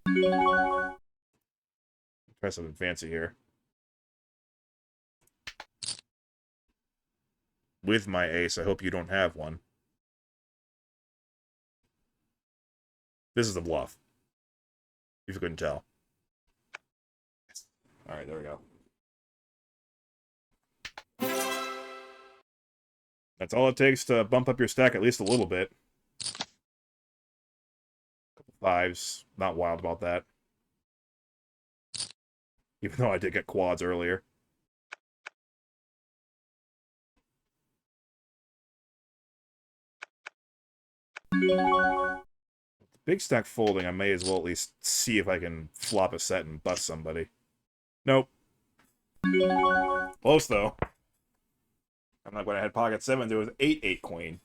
Try something fancy here. With my ace, I hope you don't have one. This is the bluff. If you couldn't tell. Alright, there we go. That's all it takes to bump up your stack at least a little bit. Couple fives. Not wild about that. Even though I did get quads earlier. Big stack folding, I may as well at least see if I can flop a set and bust somebody. Nope. Close, though. I'm not going to head pocket 7, there was 8-8 queen.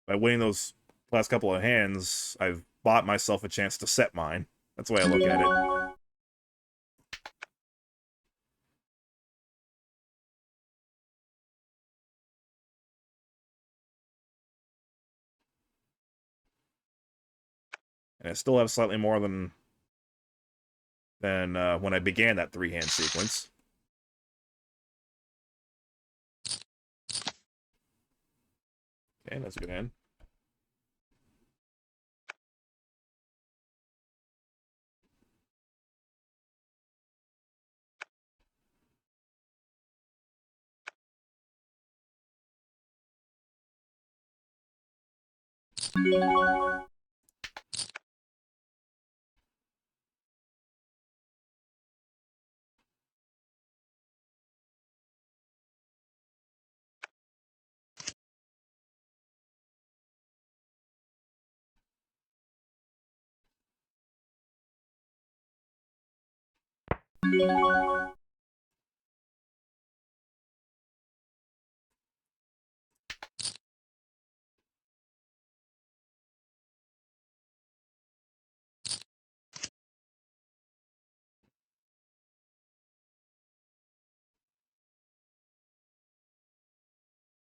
By winning those last couple of hands, I've bought myself a chance to set mine. That's the way I look at it. And I still have slightly more than when I began that 3-hand sequence. Okay, that's a good hand.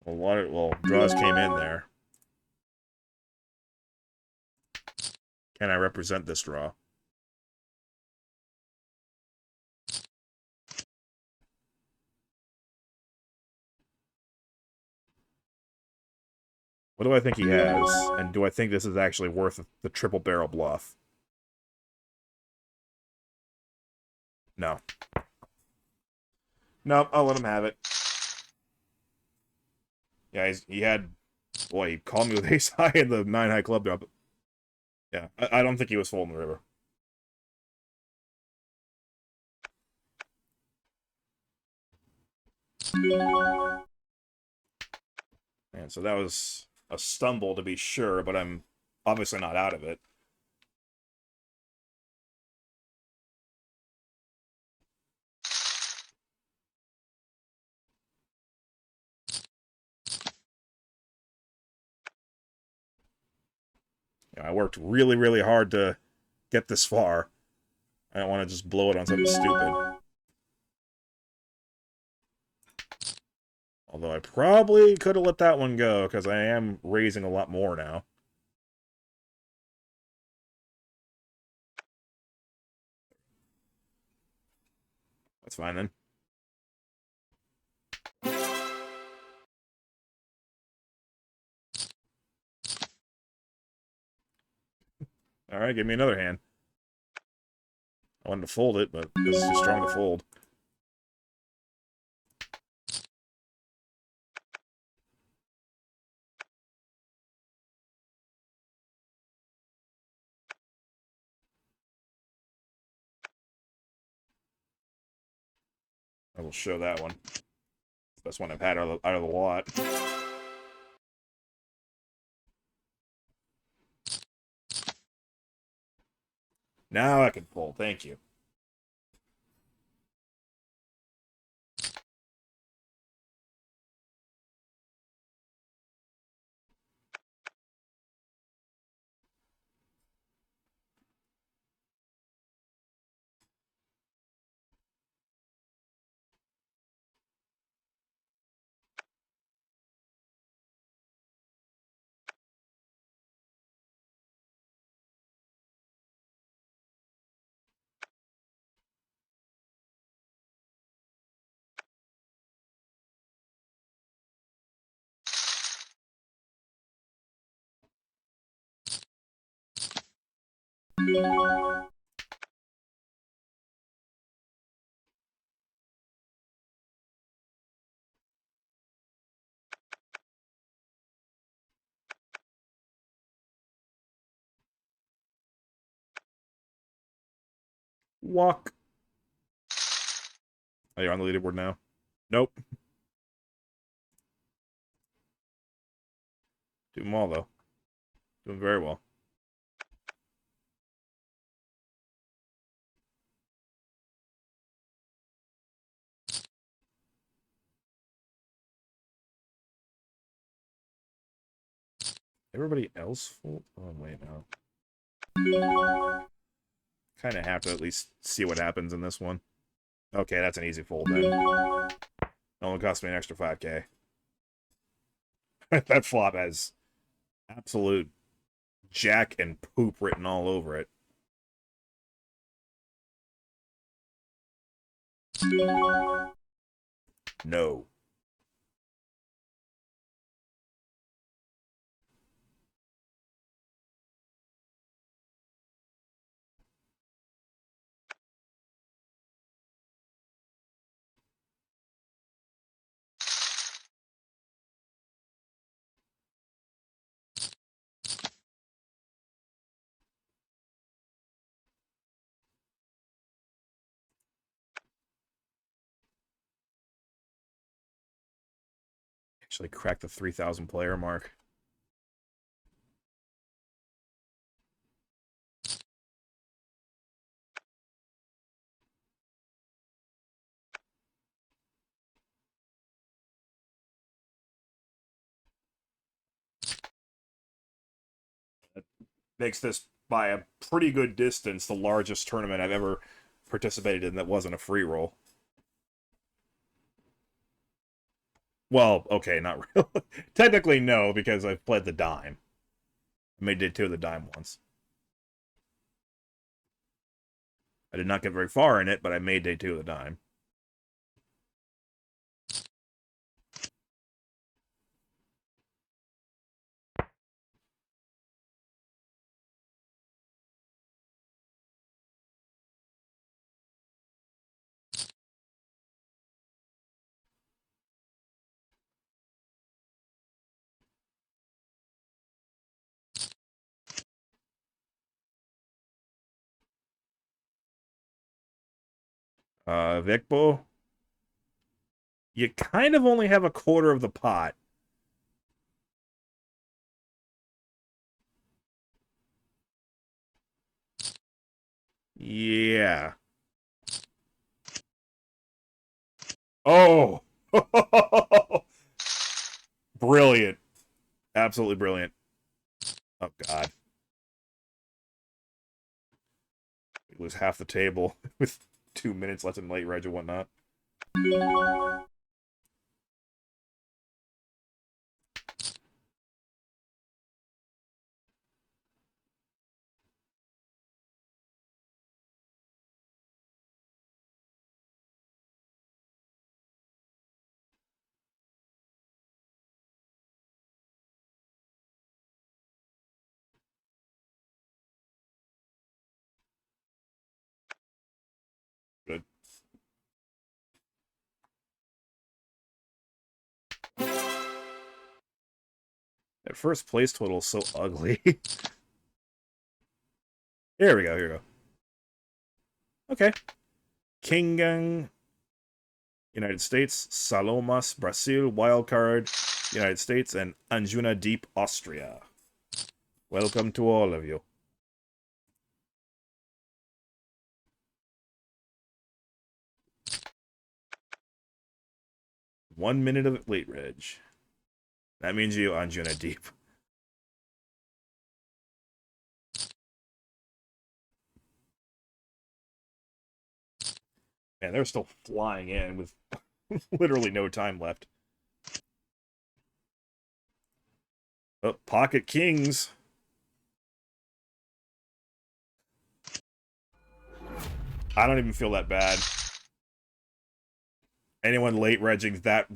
Well, draws came in there. Can I represent this draw? What do I think he has? And do I think this is actually worth the triple barrel bluff? No. Nope, I'll let him have it. Yeah, he had... Boy, he called me with ace high in the 9-high club drop. Yeah, I don't think he was folding the river. And so that was a stumble to be sure, but I'm obviously not out of it. You know, I worked really, really hard to get this far. I don't want to just blow it on something stupid. Although I probably could have let that one go, because I am raising a lot more now. That's fine, then. Alright, give me another hand. I wanted to fold it, but this is too strong to fold. I will show that one. Best one I've had out of the lot. Now I can fold. Thank you. Walk. Oh, you're on the leaderboard now? Nope. Do them all, though. Doing very well. Everybody else full? Oh, wait, no. Kind of have to at least see what happens in this one. Okay, that's an easy fold then. It only cost me an extra 5k. That flop has absolute jack and poop written all over it. No. Actually cracked the 3,000 player mark. That makes this, by a pretty good distance, the largest tournament I've ever participated in that wasn't a free roll. Well, okay, not really. Technically, no, because I've played the dime. I made day 2 of the dime once. I did not get very far in it, but I made day 2 of the dime. Vicbo, you kind of only have a quarter of the pot. Yeah. Oh! Brilliant. Absolutely brilliant. Oh, God. We lose half the table with 2 minutes left in late reg and whatnot. Good. That first place total is so ugly. Here we go, here we go. Okay. Kingang, United States, Salomas, Brazil, Wildcard, United States, and Anjuna Deep, Austria. Welcome to all of you. One minute of late reg. That means you Anjuna Deep. Man, they're still flying in with literally no time left. Oh, pocket kings. I don't even feel that bad. Anyone late regging that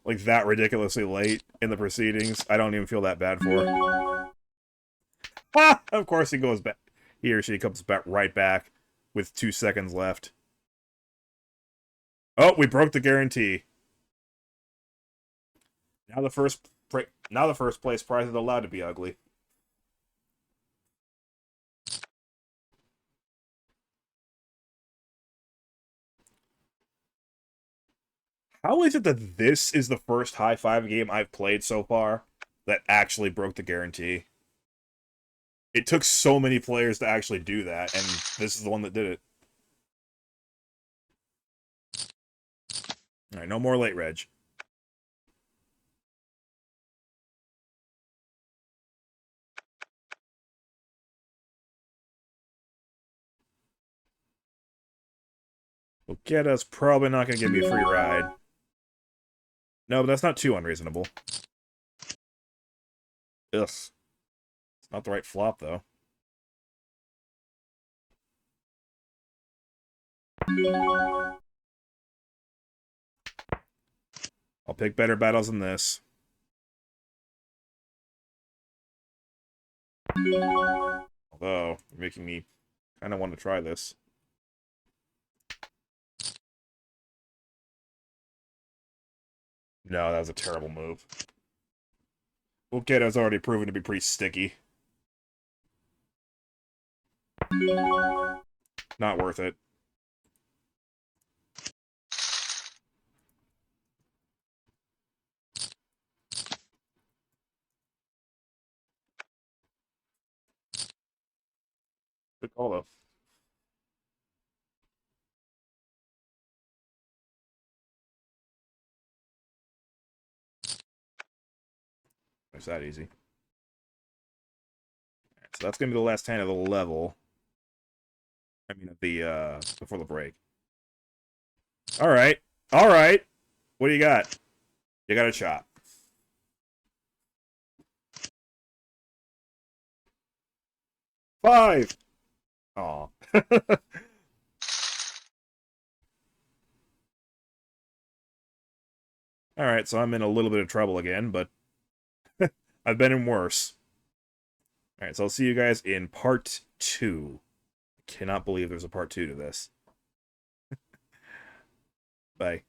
like that ridiculously late in the proceedings, I don't even feel that bad for. Ha! Of course he goes back. He or she comes back right back with 2 seconds left. Oh, we broke the guarantee. Now the first place prize is allowed to be ugly. How is it that this is the first Hi5 game I've played so far that actually broke the guarantee? It took so many players to actually do that, and this is the one that did it. Alright, no more late reg. Well, Getta's probably not going to give me a free ride. No, but that's not too unreasonable. Ugh. It's not the right flop, though. I'll pick better battles than this. Although, you're making me kind of want to try this. No, that was a terrible move. Well, Getta's already proven to be pretty sticky. Not worth it. Good call, though. It's that easy. Right, so that's going to be the last hand of the level. I mean, before the break. Alright. Alright. What do you got? You got a chop. Five! Aw. Alright, so I'm in a little bit of trouble again, but I've been in worse. Alright, so I'll see you guys in part 2. I cannot believe there's a part 2 to this. Bye.